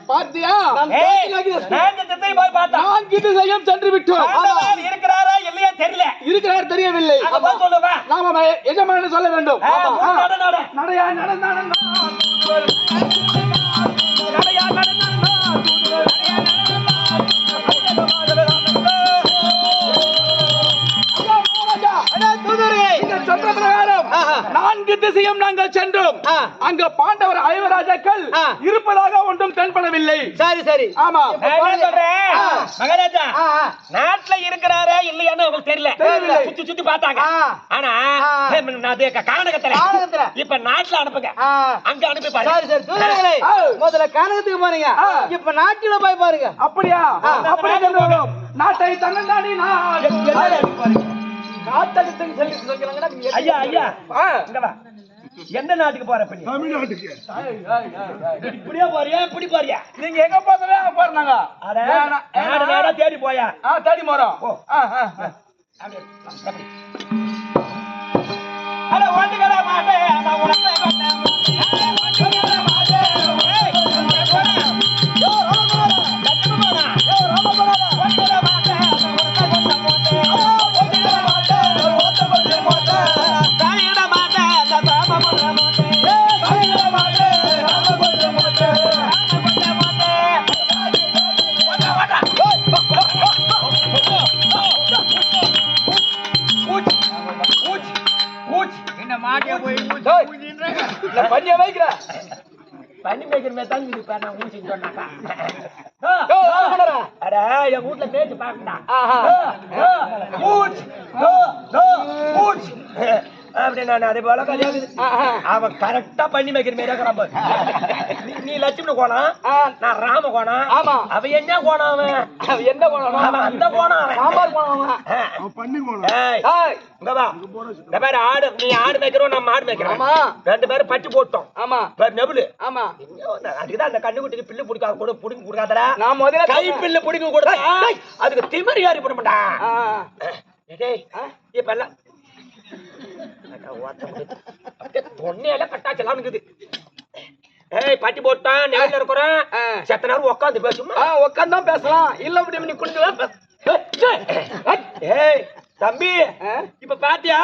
பாத்தியா? போய் பார்த்தா திசையும் சென்று விட்டோம். ஆண்டவர் இருக்கிறாரா இல்லையா தெரியல. இருக்கிறார் தெரியவில்லை. அங்க போய் சொல்லுங்க. நாம எஜமானன் சொல்ல வேண்டும். நடையா நடந்தாலும் சொன்ன பிரகாரம் 4 திசையும் நாங்கள் சென்றோம். அங்க பாண்டவர் ஐவராஜாக்கள் இருப்பதாக ஒன்றும் தென்படவில்லை. சரி சரி. ஆமா, மகாராஜா நாட்டுல இருக்கிறாரா இல்லையான்னு உங்களுக்கு தெரியல. சுத்தி சுத்தி பார்த்தாங்க. ஆனா கானகத்துல இப்ப நாட்டுல அனுப்புங்க. அங்க அனுப்பி பாருங்க. சரி சரி. தூதர்களே, முதல்ல கானகத்துக்கு போறீங்க, இப்ப நாட்டுல போய் பாருங்க. அப்படியா? அப்படியே சொல்லுவோம். நாட்டை தன்னந்தாடி நாட்டகத்துக்கு சொல்லி சொல்லுறாங்கன்னா ஐயா ஐயா இங்க வா. எந்த நாட்டுக்கு போற பண்ணி? தமிழ்நாட்டுக்கு. இப்படியே போறியா இப்படி போறியா? நீங்க எங்க போறதே அங்க போறாங்க. அட நேரா தேடி போயா? தேடி போறோம். அட ஓட்டுக்கட மாட்டே அட உனக்கு பண்ணிய வைக்கிற பண்ணி வைக்கிறமே தான் ஊசின்னு சொன்னாக்கா. அட என் வீட்டுல பேச்சு பாக்கண்டா அப்படி நான் அதே போல கல்யாணம் அவன் கரெக்டா பண்ணி வைக்கிற மாதிரி நீ லட்சுமி கோணம், நான் ராம கோணம். ஆமா, அவன் என்ன கோணம்? அவன் எந்த கோணம்? அவன் அந்த கோணம், சாம்பார் கோணம். பண்ணி ஆடு நீ ஆடு மேய்க்கிறோம், நம்ம ஆடு மேய்க்கிறோம். ரெண்டு பேரும் பட்டி போட்டோம். ஆமா, நெபுலு. ஆமா, அதுக்குதான் அந்த கண்ணு குட்டிக்கு பில்லு பிடிக்காத கூட புடிங்க கொடுக்காதடா. நான் முதல்ல கை பில்லு பிடிக்க கொடுத்தா அதுக்கு திமிரி ஏறி போட மாட்டா. இப்ப எல்லாம் தொன்னையில கட்டாச்சலாம் இருக்குது. ஏய் பட்டி போட்டான் நெல்ல இருக்கிறோம். செத்த நேரம் உட்காந்து பேசுமா? உட்காந்து பேசலாம். இல்ல அப்படி நீ குடிக்கலாம். ஏய் தம்பி, இப்ப பாத்தியா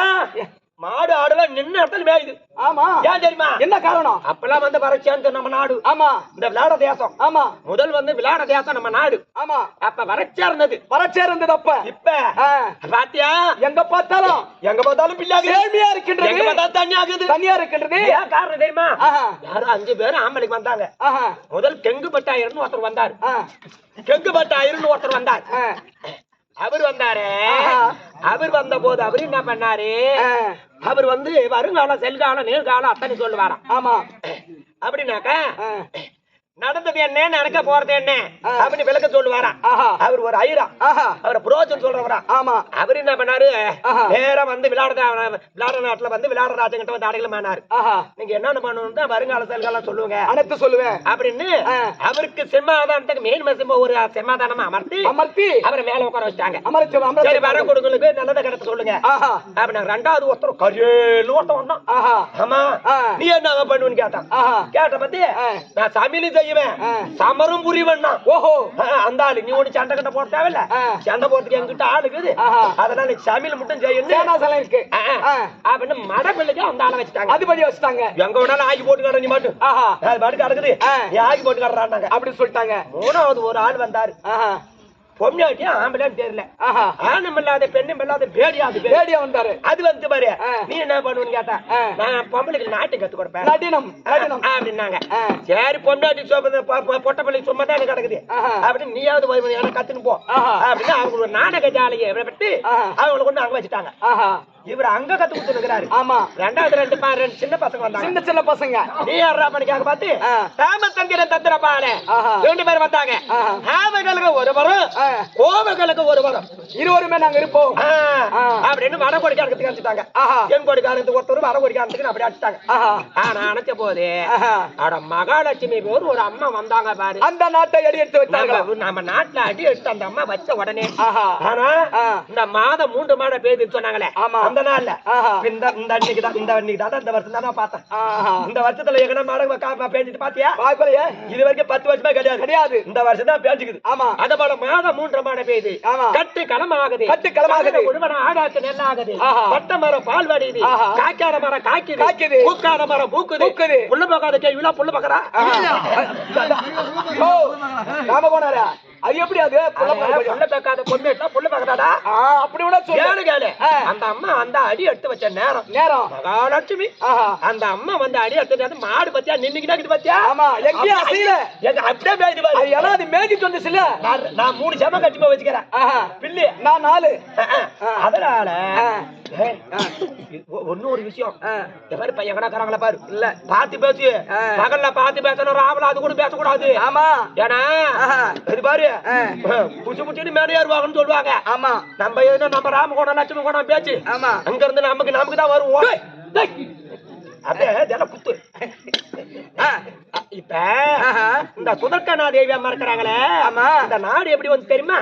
மாடு ஆடுலாம் நின்ன இடத்துல மேயுது. ஆமா, ஏன் தெரியுமா? என்ன காரணம்? அப்பெல்லாம் வந்து வறட்சியான்னு நம்ம நாடு. ஆமா, இந்த விளையாட தேசம். ஆமா, முதல் வந்து விளையாட தேசம் நம்ம நாடு. ஆமா, அப்ப வறட்சியா இருந்தது. வறட்சியா இருந்தது. அப்ப இப்ப பாத்தியா எங்க பார்த்தாலும் பிள்ளையாக கேள்வியா இருக்கின்றது. எங்க பார்த்தாலும் தண்ணி ஆகுது, தனியா இருக்கின்றது. ஏன் காரணம் தெரியுமா? யாரும் 5 பேரும் ஆம்பளைக்கு வந்தாங்க. முதல் கெங்கு பட்டாயிரம்னு ஒருத்தர் வந்தார். கெங்கு பட்டாயிரம்னு ஒருத்தர் வந்தார். அவர் வந்தாரு. அவர் வந்த போது அவர் என்ன பண்ணாரு? அவர் வந்து வருங்காலம் செல்காலம் நேர்காலம் அத்தனை சொல்லுவாராம். ஆமா, அப்படின்னாக்கா நடந்தது என்ன நடக்க போறது என்ன அப்படின்னு விளக்க சொல்லுவாரா. அவர் ஒரு ஐரா, அவரை புரோஜன் சொல்றவரா. ஆமா, அவர் என்ன பண்ணாரு? நேரா வந்து விளையாட நாட்டுல வந்து விளையாட ராஜங்கிட்ட வந்து அடைக்கலமானாரு. நீங்க என்னென்ன பண்ணணும் வருங்கால செல்காலம் சொல்லுங்க, அனைத்து சொல்லுவேன் அப்படின்னு அவருக்கு சிம்மாதானத்துக்கு மெயின் மசிம்ப ஒரு சிம்மாதானமா அமர்த்தி அவரை மேல உட்கார வச்சாங்க. சரி வர கொடுங்களுக்கு நல்லதை கிடத்த சொல்லுங்க அப்படின்னா. 2வது ஒருத்தர் கரியேன்னு ஒருத்தன் வந்தான். ஆமா, நீ என்ன பண்ணுன்னு கேட்டான். கேட்ட பத்தி நான் சமையல் சமரும் புரிவண்ணா. ஓஹோ, அந்த ஆளு நீ ஒண்ணு சண்டை கட்ட போட தேவையில்ல, சண்டை போறதுக்கு எங்கிட்ட ஆளு இருக்குது, அதனால சமையல் மட்டும் செய்யணும் இருக்கு அப்படின்னு மடப்பிள்ளைக்கு அந்த ஆளை வச்சுட்டாங்க. அதிபதி வச்சுட்டாங்க. எங்க வேணாலும் ஆக்கி போட்டு கடை நீ மட்டும் பாட்டு கிடக்குது, நீ ஆக்கி போட்டு கடறாங்க அப்படின்னு சொல்லிட்டாங்க. 3வது ஒரு ஆள் வந்தாரு. பொம்மையாட்டியா ஆம்பளைன்னு தெரியல, ஆணும் இல்லாத பெண்ணும் இல்லாத பேடியா வந்தாரு. அது வந்து பாரு, நீ என்ன பண்ணுன்னு கேட்டா, நான் பொம்பளைக்கு நாட்டு கத்து கொடுப்பேன் அப்படின்னாங்க. சரி பொம்மையாட்டி பொட்ட பிள்ளை சும்மா தான் எனக்கு கிடக்குது அப்படின்னு நீயாவது எனக்கு கத்துன்னு போ அப்படின்னு அவங்க ஒரு நாடக ஜாலையை விட்டு அவங்களுக்கு ஒண்ணு அங்க வச்சுட்டாங்க. இவர் அங்க கத்து கொடுத்துருக்கிறாரு. ஆமா, 2வது 2 சின்ன பசங்க வந்தாங்க. சின்ன பசங்க. நீ யாரா பண்ணிக்காக பார்த்து ராமச்சந்திரன் தந்திரபால 2 பேர் வந்தாங்க. அவர்களுக்கு ஒரு வரம், கோவர்களுக்கு ஒரு வரம், இருவருமே நாங்க இருப்போம் அப்படின்னு வடகொடிக்காரத்துக்கு அனுப்பிட்டாங்க. என் கொடிக்காரத்துக்கு ஒருத்தர் வடகொடிக்காரத்துக்கு அப்படி அடிச்சிட்டாங்க. ஆனா அணைச்ச போது அட மகாலட்சுமி பேர் ஒரு அம்மா வந்தாங்க பாரு. அந்த நாட்டை அடி எடுத்து வச்சாங்க. நம்ம நாட்டுல அடி எடுத்து அந்த அம்மா வச்ச உடனே ஆனா இந்த மாதம் 3 மாதம் பெய்யுதுன்னு சொன்னாங்களே, அந்த நாள்ல இந்த அன்னைக்கு தான் இந்த வருஷம் தான் நான் பார்த்தேன். இந்த வருஷத்துல எங்கன்னா மழை பேஞ்சிட்டு பாத்தியா? இது வரைக்கும் 10 வருஷமா கிடையாது. இந்த வருஷம் தான் பேஞ்சுக்குது. ஆமா, அத போல மாதம் மூன்று மழை பெய்யுது ஆமா. கட்டு களமாகுது கட்டு களமாகுது. உழுவன ஆடாத்து நெல்லாகுது ஆஹா. பட்ட மரம் பால் வடியுது ஆஹா. காய்க்காத மரம் காய்க்குது காய்க்குது. பூக்காத மரம் பூக்குது பூக்குது. புல்லு பார்க்காத கேள்வியா புல்லு பார்க்கறா ஓ நாம போனாரா அது எப்படி அது புல்லு பார்க்காத பொண்ணு புல்லு பார்க்கறாடா அப்படி விட கேளு கேளு அந்த அம்மா அந்த அடி எடுத்து வச்ச நேரம் நேரம் மகாலட்சுமி அந்த அம்மா வந்து அடி எடுத்து மாடு பத்தியா நின்னுக்கிட்டு பத்தியா ஆமா எங்கேயும் அசையல எங்க அப்படியே மேய்து பாரு அது ஏன்னா அது மேய்ச்சிட்டு வந்துச்சுல நான் 3 செம கட்டி போய் வச்சுக்கிறேன் பில்லு நான் 4 அதனால ஒரு விஷயம் எவரு பையன் கணக்காரங்கள பாரு இல்ல பாத்து பேசு பகல்ல பாத்து பேசணும் ராவல அது கூட பேசக்கூடாது ஆமா ஏன்னா இது பாரு புடிச்சு புடிச்சுன்னு மேலே ஏறுவாங்கன்னு சொல்லுவாங்க ஆமா நம்ம என்ன நம்ம ராமகோணம் லட்சுமி கோணம் பேச்சு ஆமா அங்க இருந்து நமக்கு தான் வருவோம் அப்படியே இதெல்லாம் குத்து இப்ப இந்த சுதர்கனா தேவி அம்மா இருக்கிறாங்களே இந்த நாடு எப்படி வந்து தெரியுமா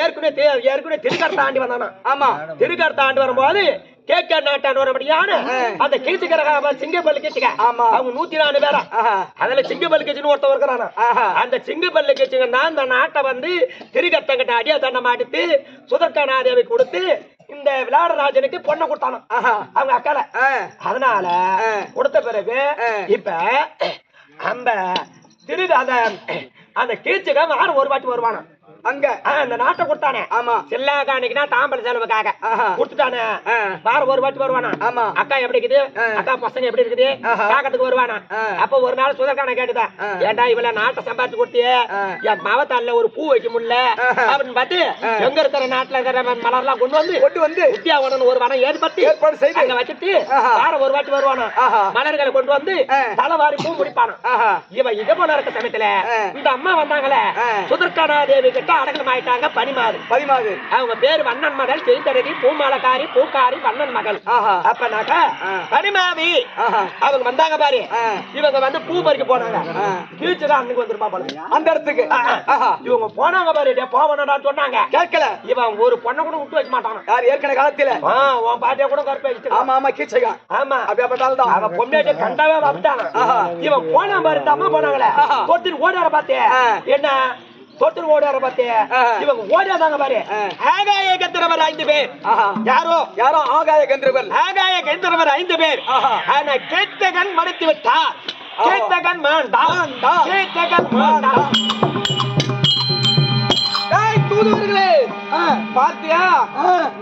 ஏற்கனவே திருக்கடத்தை ஆண்டி வந்தானா ஆமா திருக்கடத்தை ஆண்டு வரும்போது கேட்க நாட்டாண்டு வரபடியான அந்த கீச்சுக்கிற சிங்கப்பள்ளி கீச்சுக்க அவங்க 104 பேரா அதுல சிங்கப்பள்ளி கீச்சுன்னு ஒருத்தர் இருக்கிறானா அந்த சிங்கப்பள்ளி கீச்சுங்கன்னா அந்த நாட்டை வந்து திருக்கத்தங்கிட்ட அடியா தண்டம் ஆடித்து சுதர்கனா தேவி கொடுத்து இந்த விளையாடராஜனுக்கு பொண்ணை கொடுத்தானோ அவங்க அக்கால அதனால கொடுத்த பிறகு இப்ப அந்த அந்த கீச்சுக்க யாரும் ஒரு வாட்டி வருவானா அங்க அந்த நாட்டை கொடுத்தானே ஆமா செல்லா காணிக்குனா தாம்பல செலவுக்காக கொடுத்துட்டானே வாரம் ஒரு வாட்டி வருவானா ஆமா அக்கா எப்படி இருக்குது அக்கா பசங்க எப்படி இருக்குது காக்கத்துக்கு வருவானா அப்ப ஒரு நாள் சுதர்கான கேட்டுதா ஏண்டா இவள நாட்டை சம்பாதிச்சு கொடுத்தியே என் மவத்தால ஒரு பூ வைக்க முடியல அப்படின்னு பார்த்து எங்க இருக்கிற நாட்டுல இருக்கிற மலர்லாம் கொண்டு வந்து உத்தியாவனம் ஒரு வனம் ஏற்படுத்தி அங்க வச்சுட்டு வாரம் ஒரு வாட்டி வருவானா மலர்களை கொண்டு வந்து தலைவாரி பூ முடிப்பானா இவன் இது போல இருக்க சமயத்துல இந்த அம்மா வந்தாங்களே சுதர்கானா தேவி கிட்ட அடங்கலம் ஆயிட்டாங்க பதிமாது அவங்க பேரு வண்ணன் மகள் செய்தரதி பூமாலக்காரி பூக்காரி வண்ணன் மகள் அப்பனாக்கா பனிமாவி அவங்க வந்தாங்க பாரு இவங்க வந்து பூ பறிக்க போனாங்க கீழ்ச்சுதான் அன்னைக்கு வந்துருப்பா பாருங்க அந்த இடத்துக்கு இவங்க போனாங்க பாரு போவனடா சொன்னாங்க கேட்கல இவன் ஒரு பொண்ணை கூட விட்டு வைக்க மாட்டான் யார் ஏற்கனவே காலத்துல உன் பாட்டியா கூட கருப்பு வச்சு ஆமா ஆமா கீழ்ச்சகா ஆமா அப்படியே பார்த்தால்தான் அவன் பொம்மையை கண்டாவே வந்துட்டான் இவன் போனா பாரு இந்த அம்மா போனாங்களே தொட்டில் ஓடார பார்த்தே என்ன தொட்டில் ஓடார பார்த்தே இவங்க ஓடாதாங்க பாரு ஆகாய கந்தரவர் 5 பேர் யாரோ ஆகாய கந்தரவர் 5 பேர் ஆனா கேத்தகன் மறைத்து விட்டார் கேத்தகன் மாண்டா தூதுவர்களே பாத்தியா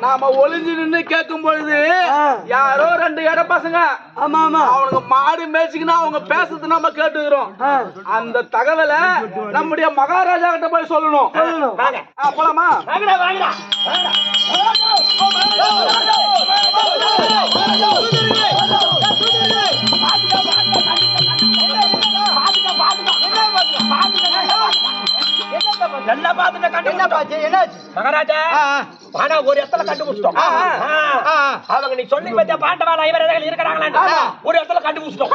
நாம ஒளிஞ்சு நின்னு கேட்கும் பொழுது யாரோ 2 இட பசங்க ஆமா ஆமா அவனுங்க மாடு மேய்ச்சிக்கினா அவங்க பேசுறது நம்ம கேட்டுக்கிறோம் அந்த தகவலை நம்முடைய மகாராஜா கிட்ட போய் சொல்லணும் போலாமா மகாராஜா ஆனா ஒரு இடத்துல கண்டுபிடிச்சிட்டோம் அவங்க நீ சொல்லி பத்தியா பாண்டவாளா இவர்கள் இருக்கிறாங்களா ஒரு இடத்துல கண்டுபிடிச்சிட்டோம்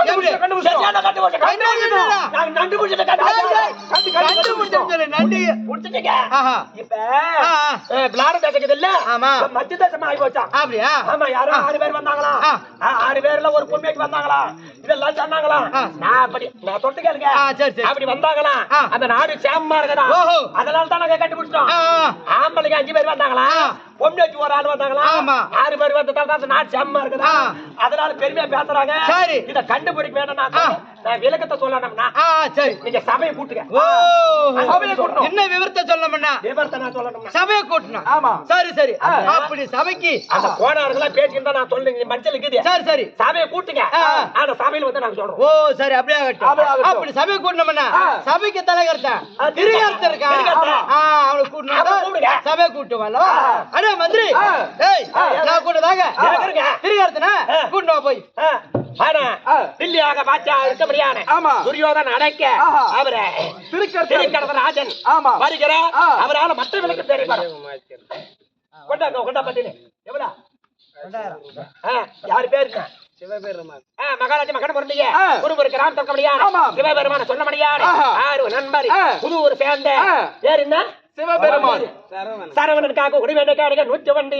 இப்ப விளாட தேசம் இல்ல மத்திய தேசமா ஆகி போச்சா அப்படியா ஆமா யாரும் 6 பேர் வந்தாங்களா 6 பேர்ல ஒரு பொம்மைக்கு வந்தாங்களா இதெல்லாம் சொன்னாங்களா நான் தொட்டு கேளுங்க அப்படி வந்தாங்களா அந்த நாடு சேமமா இருக்குதா அதனால தான் நாங்க கண்டுபிடிச்சோம் ஆம்பளைக்கு 5 பேர் வந்தாங்களா பொம்மைக்கு ஒரு ஆள் வந்தாங்களா 6 பேர் வந்ததால தான் நாடு சேமமா இருக்குதா அதனால பெருமையா பேசுறாங்க இத கண்டுபிடிக்க வேணும்னா நான் விளக்கத்தை சொல்லணும்னா சரி நீங்க சபையை கூட்டுங்க சபையை கூட்டணும் என்ன விவரத்தை சொல்லணும்னா விவரத்தை நான் சொல்லணும்னா சபையை கூட்டணும் ஆமா சரி அப்படி சபைக்கு அந்த கோணார்களா பேசிக்கிட்டா நான் சொல்லுங்க மஞ்சள் இருக்குது சரி சபையை கூட்டுங்க அந்த சபையில வந்து நாங்க சொல்றோம் ஓ சரி அப்படியே ஆகட்டும் அப்படி சபையை கூட்டணும்னா சபைக்கு தலைவர் தான் திருகர்த்தர் இருக்கான் அவளை கூட்டணும் சபையை கூட்டுவாங்க அடே மந்திரி ஏய் நான் கூட்டதாங்க திருகர்த்தனா கூட்டணும் போய் தில்லியாக பாச்சா இருக்கபடியான துரியோதன அடைக்க அவரை திருக்கடவர் ராஜன் வருகிறார் அவரால் மற்றவர்களுக்கு தெரியும் கொண்டா பட்டினி எவ்வளோ யாரு பேரு மகாராஜா மகன் பிறந்தீங்க குருபுருக்கு ராம் தர்க்கபடியான சிவபெருமான சொன்ன முடியாது 6 நண்பர் புது ஒரு சேர்ந்த பேர் என்ன சிவபெருமான் சரவணனுக்காக உடனடியாக 100 வண்டி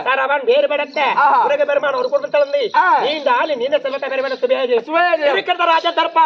சரவன் வேறுபடுத்த உலக பெருமான் ஒரு குடும்பத்தில் வந்து நீண்ட ஆளு நீண்ட செல்வத்தை பெருமான சுபேஜி இருக்கிற ராஜா தர்ப்பா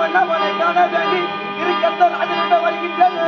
மன்னவனை காண வேண்டி இருக்கின்ற ராஜனிடம் வருகின்றன